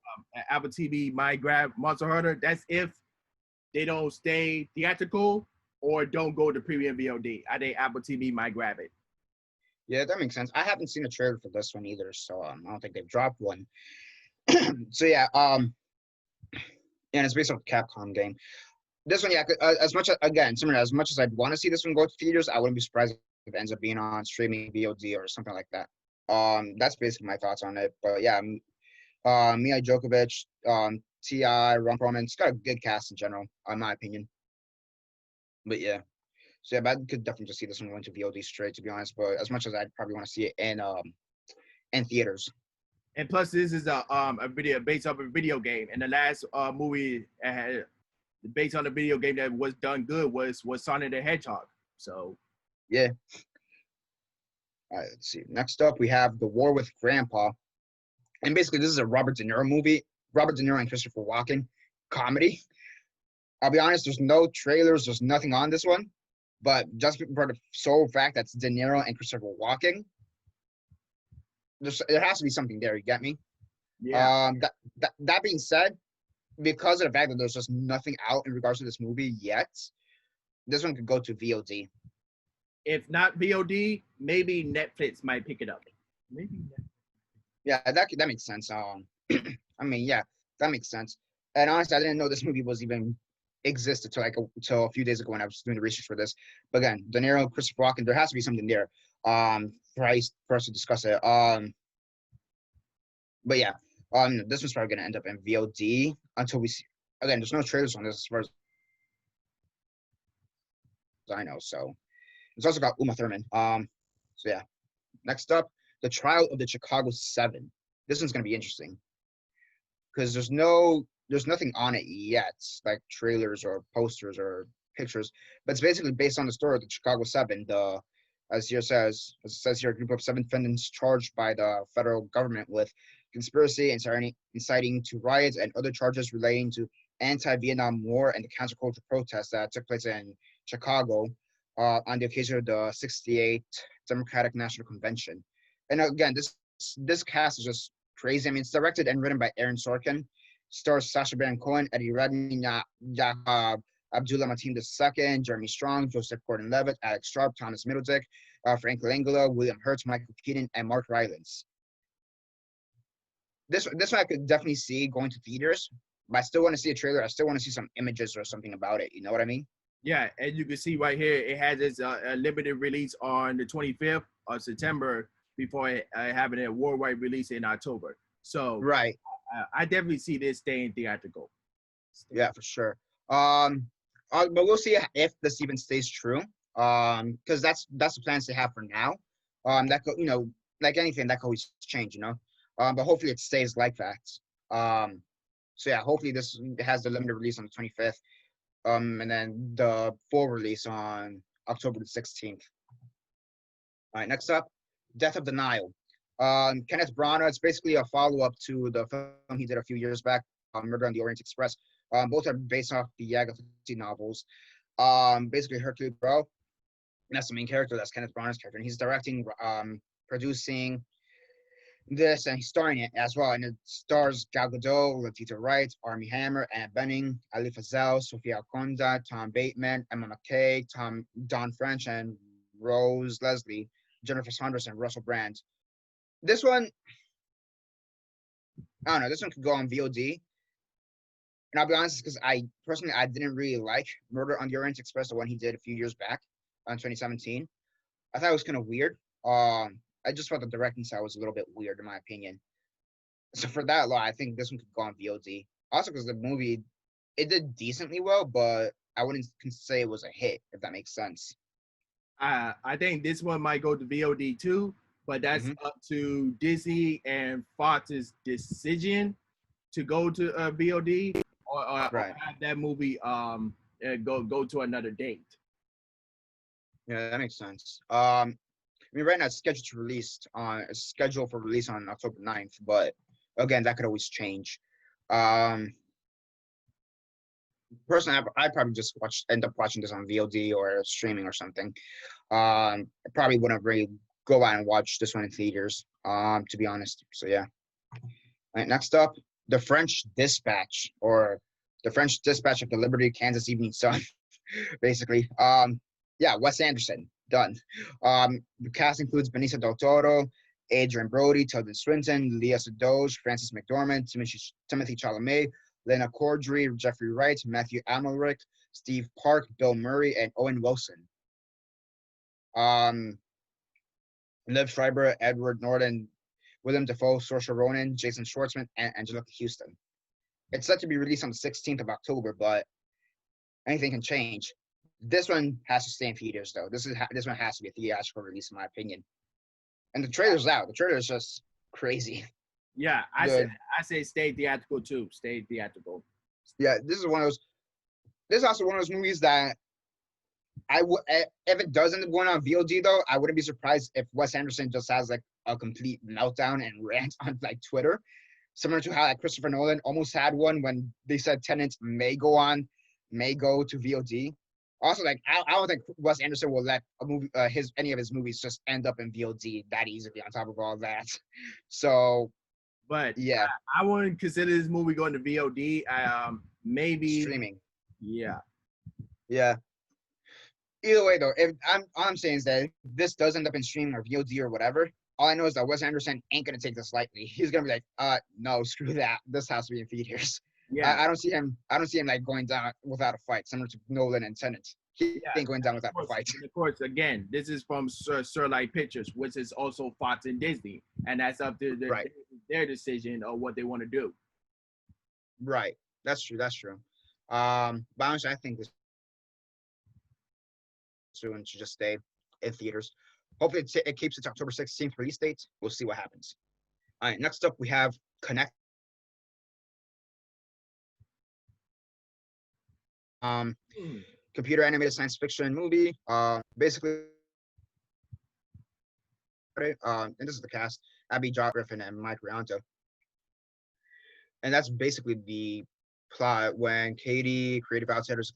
S1: Apple TV might grab Monster Hunter. That's if they don't stay theatrical or don't go to premium VOD. I think Apple TV might grab it.
S2: Yeah, that makes sense. I haven't seen a trailer for this one either, so I don't think they've dropped one. So yeah, and it's based off a Capcom game. This one, yeah, as much as, again, similar, as much as I'd want to see this one go to theaters, I wouldn't be surprised if it ends up being on streaming VOD or something like that. That's basically my thoughts on it. But yeah, Mia Djokovic, T.I., Ron Perlman, it's got a good cast in general, in my opinion. But yeah, so yeah, but I could definitely just see this one going to VOD straight, to be honest. But as much as I'd probably want to see it in theaters.
S1: And plus, this is a video based off a video game. And the last movie had based on a video game that was done good was Sonic the Hedgehog. So
S2: Yeah. All right, let's see. Next up, we have The War with Grandpa. And basically, this is a Robert De Niro movie. Robert De Niro and Christopher Walken comedy. I'll be honest, there's no trailers, there's nothing on this one. But just for the sole fact that it's De Niro and Christopher Walken, there has to be something there. You get me?
S1: yeah,
S2: That being said, because of the fact that there's just nothing out in regards to this movie yet, this one could go to VOD.
S1: if not VOD, maybe Netflix might pick it up. Maybe.
S2: Yeah, that makes sense. I mean, yeah, that makes sense. And honestly, I didn't know this movie was even existed till a few days ago when I was doing the research for this. But again, De Niro, Christopher Walken, there has to be something there. For us to discuss it. But yeah, this one's probably gonna end up in VOD until we see. Again, there's no trailers on this as far as I know. So it's also got Uma Thurman. So yeah. Next up, The Trial of the Chicago 7. This one's gonna be interesting because there's nothing on it yet, like trailers or posters or pictures. But it's basically based on the story of the Chicago 7. As it says here, a group of 7 defendants charged by the federal government with conspiracy, inciting to riots, and other charges relating to anti-Vietnam War and the counterculture protests that took place in Chicago on the occasion of the 68th Democratic National Convention. And again, this cast is just crazy. I mean, it's directed and written by Aaron Sorkin, stars Sacha Baron Cohen, Eddie Redmayne, Abdullah Mateen II, Jeremy Strong, Joseph Gordon-Levitt, Alex Sharp, Thomas Middledick, Frank Langella, William Hurt, Michael Keaton, and Mark Rylance. This one I could definitely see going to theaters, but I still want to see a trailer. I still want to see some images or something about it. You know what I mean?
S1: Yeah, and you can see right here, it has its limited release on the 25th of September before having a worldwide release in October. So
S2: right,
S1: I definitely see this staying theatrical.
S2: Yeah, for sure. But we'll see if this even stays true. Because that's the plans they have for now. That could, like anything, that could always change. But hopefully it stays like that. So yeah, hopefully this has the limited release on the 25th. And then the full release on October the 16th. All right, next up, Death of the Nile. Kenneth Branagh. It's basically a follow-up to the film he did a few years back, Murder on the Orient Express. Both are based off the Agatha Christie novels. Basically, Hercule Poirot, that's the main character. That's Kenneth Branagh's character, and he's directing, producing this, and he's starring it as well. And it stars Gal Gadot, Letitia Wright, Armie Hammer, Annette Bening, Ali Fazell, Sofia Conda, Tom Bateman, Emma McKay, Don French, and Rose Leslie, Jennifer Saunders, and Russell Brand. This one, I don't know. This one could go on VOD. And I'll be honest, because I didn't really like Murder on the Orient Express, the one he did a few years back in 2017. I thought it was kind of weird. I just thought the directing style was a little bit weird, in my opinion. So for that law, I think this one could go on VOD. Also, because the movie, it did decently well, but I wouldn't say it was a hit, if that makes sense.
S1: I think this one might go to VOD too, but that's up to Disney and Fox's decision to go to VOD or
S2: right.
S1: have that movie go to another date.
S2: Yeah, that makes sense. I mean, right now it's scheduled for release on October 9th, but again, that could always change. Personally, I probably just end up watching this on VOD or streaming or something. I probably wouldn't really go out and watch this one in theaters, to be honest. So yeah. All right, next up, The French Dispatch, or The French Dispatch of the Liberty Kansas Evening Sun, basically. Yeah, Wes Anderson, done. The cast includes Benicio del Toro, Adrian Brody, Tilda Swinton, Leah Sedoge, Frances McDormand, Timothy Chalamet, Lena Cordry, Jeffrey Wright, Matthew Amalric, Steve Park, Bill Murray, and Owen Wilson. Liv Schreiber, Edward Norton, William Dafoe, Saoirse Ronan, Jason Schwartzman, and Angelica Houston. It's set to be released on the 16th of October, but anything can change. This one has to stay in theaters, though. This one has to be a theatrical release, in my opinion. And the trailer's out. The trailer is just crazy.
S1: Yeah, I say stay theatrical too. Stay theatrical.
S2: Yeah, this is also one of those movies that if it does end up going on VOD though, I wouldn't be surprised if Wes Anderson just has like a complete meltdown and rant on like Twitter, similar to how like Christopher Nolan almost had one when they said Tenet may go to VOD. Also, like I don't think Wes Anderson will let a movie any of his movies just end up in VOD that easily. On top of all that, so.
S1: But
S2: yeah,
S1: I wouldn't consider this movie going to VOD. Maybe
S2: streaming.
S1: Yeah.
S2: Yeah. Either way, though, all I'm saying is that if this does end up in streaming or VOD or whatever, all I know is that Wes Anderson ain't gonna take this lightly. He's gonna be like, no, screw that. This has to be in theaters.
S1: Yeah.
S2: I don't see him like going down without a fight, similar to Nolan and Tenet. He ain't going down without a fight.
S1: Of course, again, this is from Searlight Pictures, which is also Fox and Disney, and that's up to their decision of what they want to do.
S2: Right. That's true. But honestly, I think this one should just stay in theaters. Hopefully, it keeps its October 16th release date. We'll see what happens. All right. Next up, we have Connect. Computer animated science fiction movie. Basically, and this is the cast: Abby Jo Griffin and Mike Rianto. And that's basically the plot. When Katie, Creative Outsiders,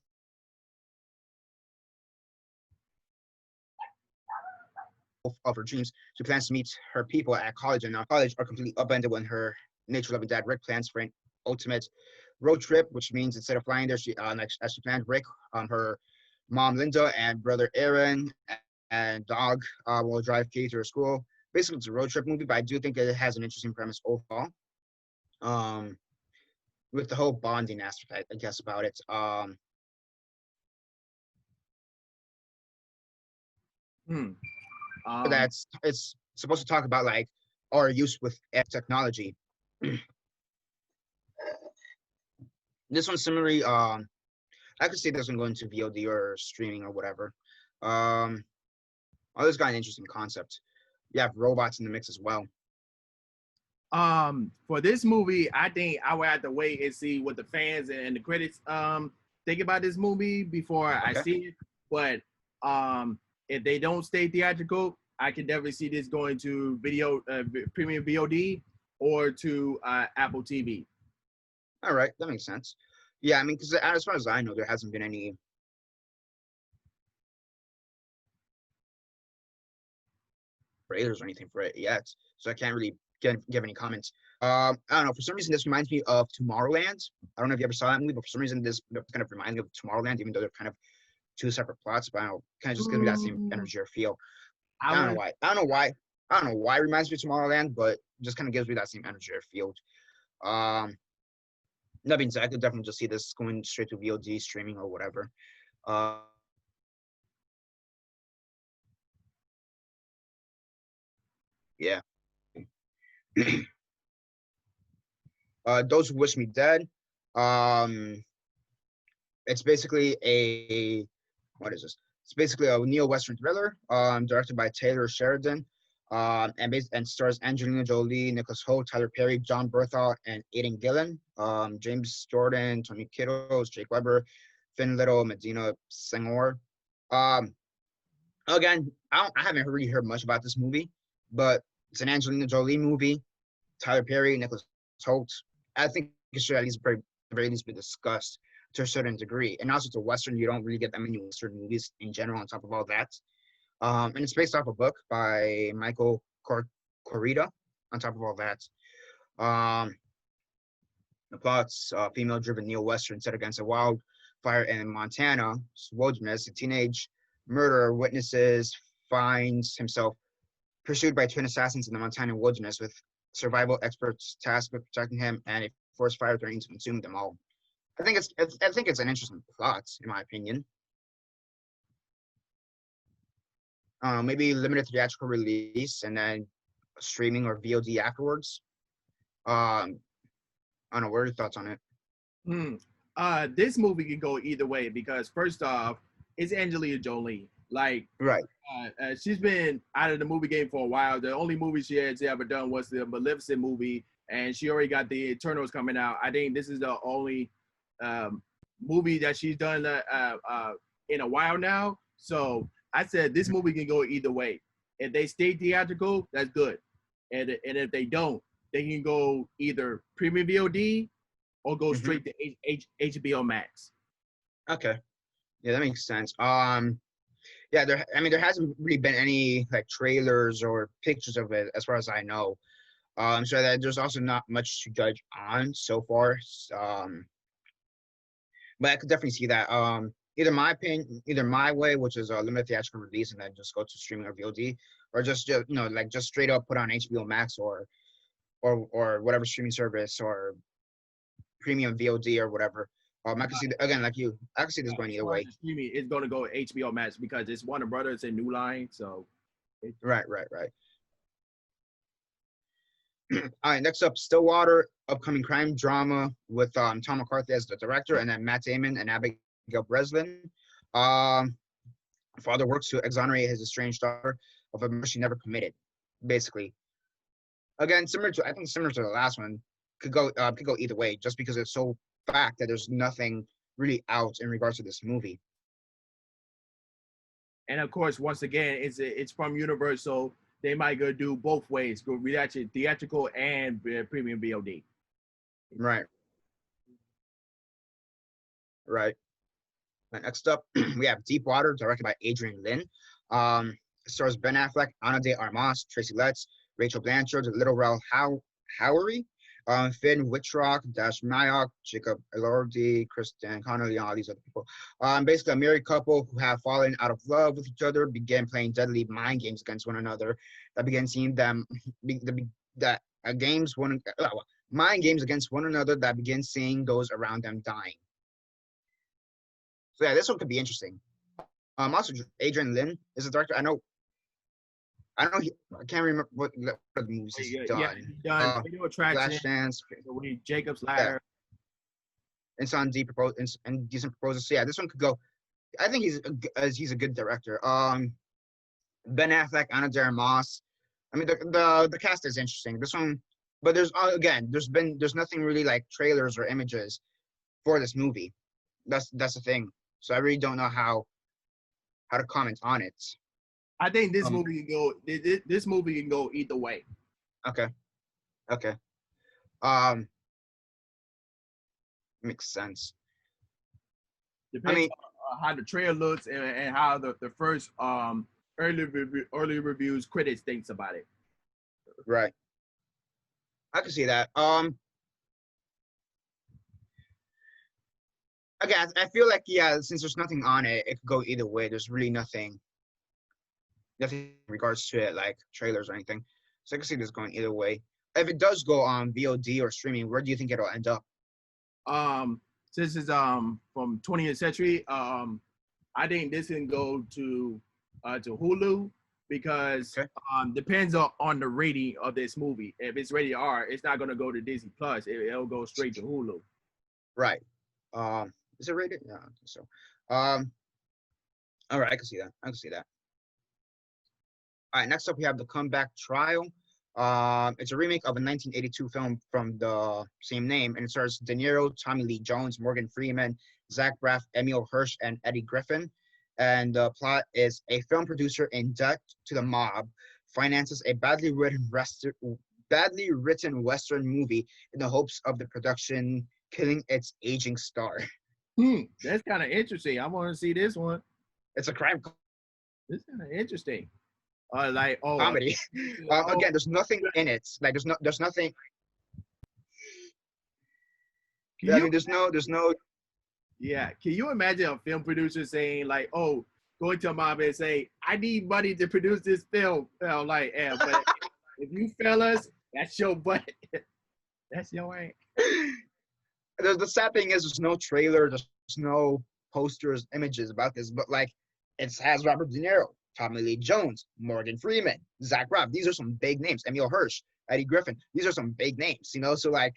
S2: of her dreams, she plans to meet her people at college, and now college are completely upended when her nature-loving dad Rick plans for an ultimate road trip, which means instead of flying there, she as she planned, Rick, her mom Linda, and brother Aaron and dog will drive Katie to her school. Basically, it's a road trip movie, but I do think it has an interesting premise overall. With the whole bonding aspect, I guess, about it. It's supposed to talk about like our use with technology. This one similarly, I could see this one going to VOD or streaming or whatever. This got an interesting concept. You have robots in the mix as well.
S1: For this movie, I think I would have to wait and see what the fans and the critics think about this movie before I see it. But if they don't stay theatrical, I can definitely see this going to premium VOD or to Apple TV.
S2: All right, that makes sense. Yeah, I mean, because as far as I know, there hasn't been any trailers or anything for it yet, so I can't really give any comments. I don't know. For some reason, this reminds me of Tomorrowland. I don't know if you ever saw that movie, but for some reason, this kind of reminds me of Tomorrowland, even though they're kind of two separate plots. But I don't know, kind of just gives me that same energy or feel. I don't know why it reminds me of Tomorrowland, but just kind of gives me that same energy or feel. That being said, I could definitely just see this going straight to VOD, streaming, or whatever. Yeah. Those Who Wish Me Dead. It's basically what is this? It's basically a neo-Western thriller, directed by Taylor Sheridan, and stars Angelina Jolie, Nicholas Hoult, Tyler Perry, John Berthal, and Aidan Gillen. James Jordan, Tony Kittles, Jake Weber, Finn Little, Medina Senghor. Again, I haven't really heard much about this movie, but it's an Angelina Jolie movie. Tyler Perry, Nicholas Hoult. I think it should at very least be discussed to a certain degree. And also, it's a Western. You don't really get that many Western movies in general. On top of all that, and it's based off a book by Michael Corrida. On top of all that, The plot's female-driven neo-western set against a wildfire in Montana wilderness. A teenage murderer witnesses finds himself pursued by twin assassins in the Montana wilderness, with survival experts tasked with protecting him and a forest fire threatening to consume them all. I think it's an interesting plot, in my opinion. Maybe limited theatrical release and then streaming or VOD afterwards. I don't know. What are your thoughts on it?
S1: This movie can go either way because first off, it's Angelina Jolie. Like,
S2: Right.
S1: She's been out of the movie game for a while. The only movie she has ever done was the Maleficent movie, and she already got the Eternals coming out. I think this is the only movie that she's done in a while now. So I said this movie can go either way. If they stay theatrical, that's good. And if they don't, they can go either premium VOD or go straight to HBO Max.
S2: Okay. Yeah, that makes sense. Yeah, there hasn't really been any like trailers or pictures of it as far as I know. So that there's also not much to judge on so far. But I could definitely see that. Either my opinion, either my way, which is a limited theatrical release and then just go to streaming or VOD, or just like just straight up put on HBO Max or whatever streaming service or premium VOD or whatever. I can see again, like you, I can see this going either way.
S1: Streaming is going to go HBO Max because it's Warner Brothers and New Line. So,
S2: right. All right, next up, Stillwater, upcoming crime drama with Tom McCarthy as the director, and then Matt Damon and Abigail Breslin. Father works to exonerate his estranged daughter of a murder she never committed. Basically, again, similar to the last one, could go either way, just because it's so fact that there's nothing really out in regards to this movie.
S1: And of course, once again, it's from Universal. They might go do both ways, go reaction theatrical and premium VOD.
S2: Right. Next up, we have Deep Water, directed by Adrian Lin. Stars Ben Affleck, Ana de Armas, Tracy Letts, Rachel Blanchard, Little Rel Howery, Finn Wittrock, Dash Mayok, Jacob Elordi, Kristen Connolly, all these other people. Basically, a married couple who have fallen out of love with each other began playing deadly mind games against one another. That began seeing them mind games against one another that begin seeing those around them dying. So yeah, this one could be interesting. Also, Adrian Lin is the director. I can't remember what the movies he's done.
S1: Yeah, he's done Video Attraction,
S2: Flashdance,
S1: Jacob's Ladder,
S2: and Decent Proposals. So yeah, this one could go. I think he's a good director. Ben Affleck, Ana de Armas. I mean, the cast is interesting. This one, but there's nothing really like trailers or images for this movie. That's the thing. So I really don't know how to comment on it.
S1: I think this movie can go. This movie can go either way.
S2: Okay. Makes sense.
S1: Depends on how the trailer looks and how the first early reviews critics thinks about it.
S2: Right. I can see that. Again, I feel like since there's nothing on it, it could go either way. There's really nothing in regards to it, like trailers or anything. So I can see this going either way. If it does go on VOD or streaming, where do you think it'll end up?
S1: Since it's from 20th Century, I think this can go to Hulu because depends on the rating of this movie. If it's rated R, it's not gonna go to Disney Plus. It'll go straight to Hulu.
S2: Right. Is it rated? Yeah, I think so. All right, I can see that. All right, next up we have The Comeback Trial. It's a remake of a 1982 film from the same name, and it stars De Niro, Tommy Lee Jones, Morgan Freeman, Zach Braff, Emil Hirsch, and Eddie Griffin. And the plot is a film producer in debt to the mob finances a badly written Western movie in the hopes of the production killing its aging star.
S1: That's kind of interesting. I want to see this one.
S2: It's a crime.
S1: This is kind of interesting.
S2: Comedy. Again, there's nothing in it. Like there's nothing.
S1: Can
S2: I
S1: you
S2: mean, there's no.
S1: Yeah. Can you imagine a film producer saying like, "Oh, going to a mom and say, I need money to produce this film." Like, yeah, but if you fellas, that's your butt. That's your ain't.
S2: The sad thing is, there's no trailer, there's no posters, images about this, but like, it has Robert De Niro, Tommy Lee Jones, Morgan Freeman, Zach Braff. These are some big names. Emil Hirsch, Eddie Griffin. These are some big names, you know. So like,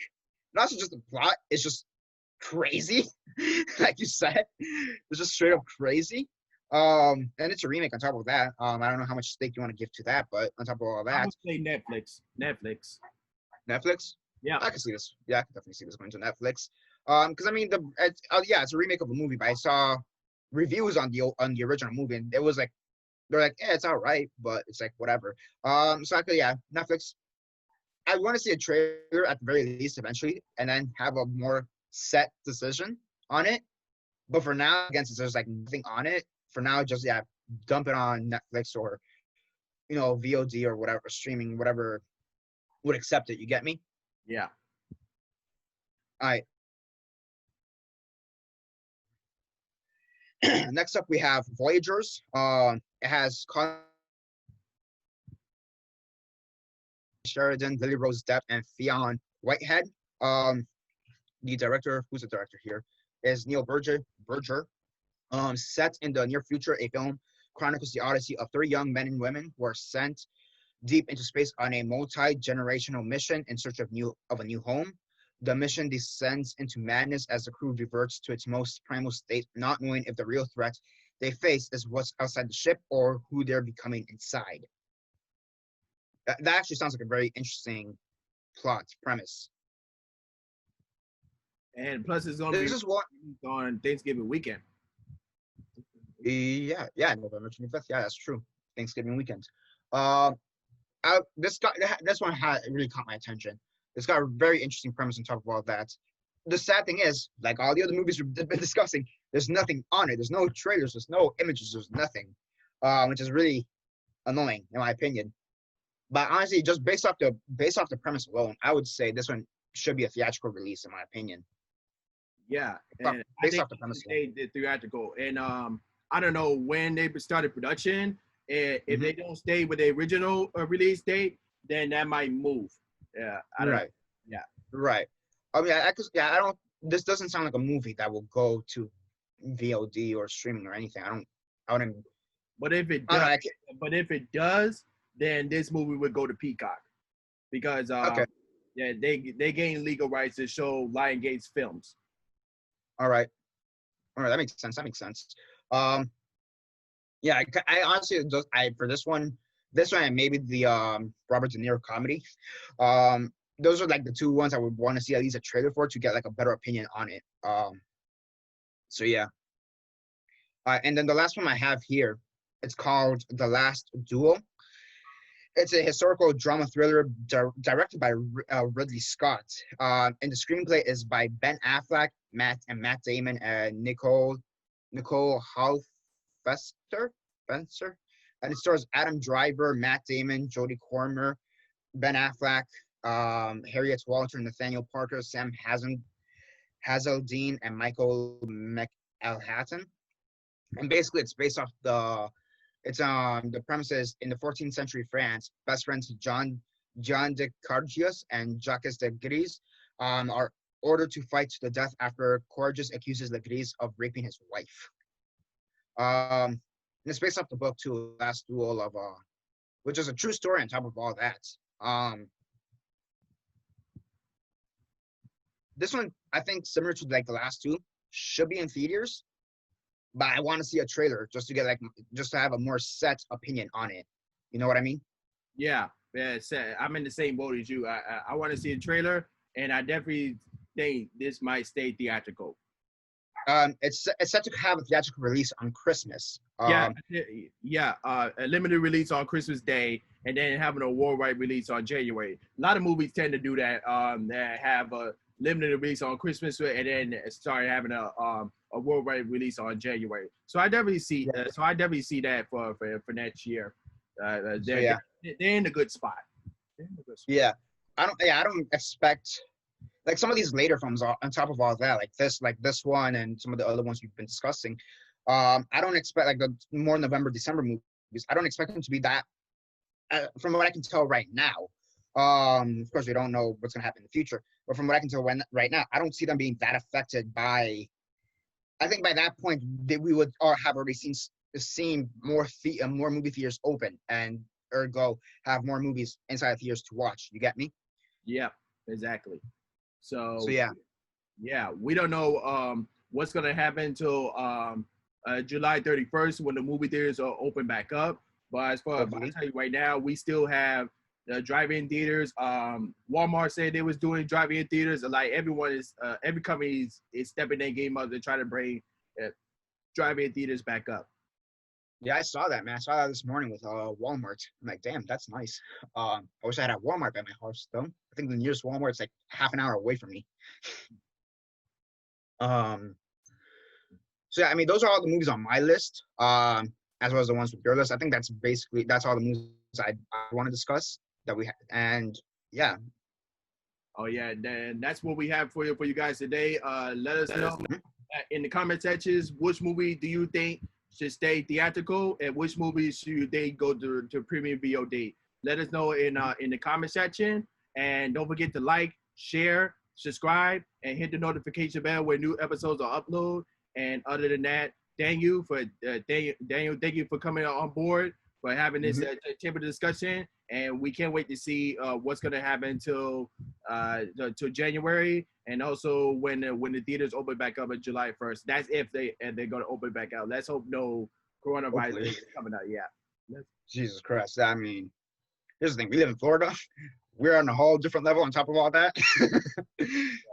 S2: not just the plot, it's just crazy. Like you said, it's just straight up crazy. And it's a remake on top of that. I don't know how much stake you want to give to that, but on top of all
S1: I
S2: that,
S1: would say Netflix. Netflix.
S2: Netflix.
S1: Yeah.
S2: I can see this. Yeah, I can definitely see this going to Netflix. Because I mean, yeah, it's a remake of a movie, but I saw reviews on the original movie, and it was like they're like, yeah, it's all right, but it's like whatever. So I could, yeah, Netflix. I want to see a trailer at the very least eventually, and then have a more set decision on it. But for now, again, since there's like nothing on it, for now, just yeah, dump it on Netflix or VOD or whatever, streaming, whatever would accept it. You get me?
S1: Yeah.
S2: All right. Next up, we have Voyagers. It has Colin Sheridan, Lily Rose Depp, and Fionn Whitehead. The director, who's the director here, is Neil Berger. Set in the near future, a film chronicles the odyssey of three young men and women who are sent deep into space on a multi-generational mission in search of a new home. The mission descends into madness as the crew reverts to its most primal state, not knowing if the real threat they face is what's outside the ship or who they're becoming inside. That actually sounds like a very interesting plot premise.
S1: And plus, it's gonna be on Thanksgiving weekend.
S2: Yeah, November 25th. Yeah, that's true. Thanksgiving weekend. This one really caught my attention. It's got a very interesting premise on top of all that. The sad thing is, like all the other movies we've been discussing, there's nothing on it. There's no trailers. There's no images. There's nothing, which is really annoying in my opinion. But honestly, just based off the premise alone, I would say this one should be a theatrical release in my opinion.
S1: Yeah,
S2: and based off the premise,
S1: they did theatrical, and I don't know when they started production. And if they don't stay with the original release date, then that might move. Yeah, I don't know. Yeah,
S2: right. I mean, I don't. This doesn't sound like a movie that will go to VOD or streaming or anything. I wouldn't.
S1: But if it does, then this movie would go to Peacock because yeah, they gain legal rights to show Lionsgate's films.
S2: All right, that makes sense. Yeah, I honestly just for this one and maybe the Robert De Niro comedy, those are like the two ones I would want to see at least a trailer for to get like a better opinion on it. So yeah. And then the last one I have here, it's called The Last Duel. It's a historical drama thriller directed by Ridley Scott. And the screenplay is by Ben Affleck, Matt Damon, and Nicole Spencer, and it stars Adam Driver, Matt Damon, Jodie Comer, Ben Affleck, Harriet Walter, Nathaniel Parker, Sam Hazeldine, and Michael McElhatton. And basically, it's based off the premises in the 14th century France. Best friends John de Cargius and Jacques de Gris are ordered to fight to the death after Cargius accuses Legris of raping his wife. And it's based off the book too, Last Duel of which is a true story on top of all that. This one, I think, similar to like the last two, should be in theaters, but I want to see a trailer just to have a more set opinion on it. You know what I mean?
S1: Yeah, I'm in the same boat as you. I want to see a trailer, and I definitely think this might stay theatrical.
S2: It's set to have a theatrical release on Christmas.
S1: A limited release on Christmas Day, and then having a worldwide release on January. A lot of movies tend to do that. That have a limited release on Christmas, and then start having a worldwide release on January. So I definitely see. That for next year. They're in a good spot.
S2: Yeah, I don't expect like some of these later films on top of all that, like this one and some of the other ones we've been discussing. I don't expect like the more November, December movies. I don't expect them to be that. From what I can tell right now, of course we don't know what's gonna happen in the future, but from what I can tell right now, I don't see them being that affected by. I think by that point we would have already seen more more movie theaters open, and ergo have more movies inside theaters to watch. You get me?
S1: Yeah, exactly.
S2: So
S1: So
S2: yeah.
S1: yeah, we don't know what's gonna happen until July 31st when the movie theaters are open back up. But as far as I
S2: Hopefully.
S1: tell you right now, we still have the drive-in theaters. Walmart said they was doing drive-in theaters. Like everyone is, every company is stepping their game up to try to bring uh, drive-in theaters back up.
S2: Yeah, I saw that, man. I saw that this morning with Walmart. I'm like, damn, that's nice. I wish I had a Walmart by my house though. I think the nearest Walmart is like half an hour away from me. Um, so yeah, I mean, those are all the movies on my list. As well as the ones with your list. I think that's all the movies I want to discuss that we have. And yeah.
S1: Oh yeah, then that's what we have for you guys today. Let us know in the comment sections which movie do you think should stay theatrical and which movies should they go to premium VOD. Let us know in the comment section, and don't forget to like, share, subscribe, and hit the notification bell when new episodes are uploaded. And other than that, thank you for Daniel. Thank you for coming on board for having this table discussion, and we can't wait to see what's going to happen till January, and also when the theaters open back up on July 1st. That's if they're going to open back out. Let's hope no coronavirus is coming out. Yeah.
S2: Jesus Christ. I mean, here's the thing. We live in Florida. We're on a whole different level on top of all that.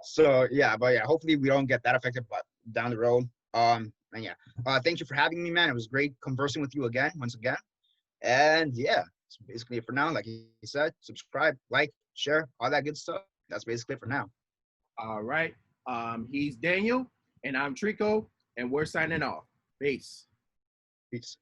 S2: So yeah, but yeah, hopefully we don't get that affected, but down the road. And yeah, thank you for having me, man. It was great conversing with you once again. And yeah, that's basically it for now. Like you said, subscribe, like, share, all that good stuff. That's basically it for now.
S1: All right. He's Daniel, and I'm Trico, and we're signing off. Peace.
S2: Peace.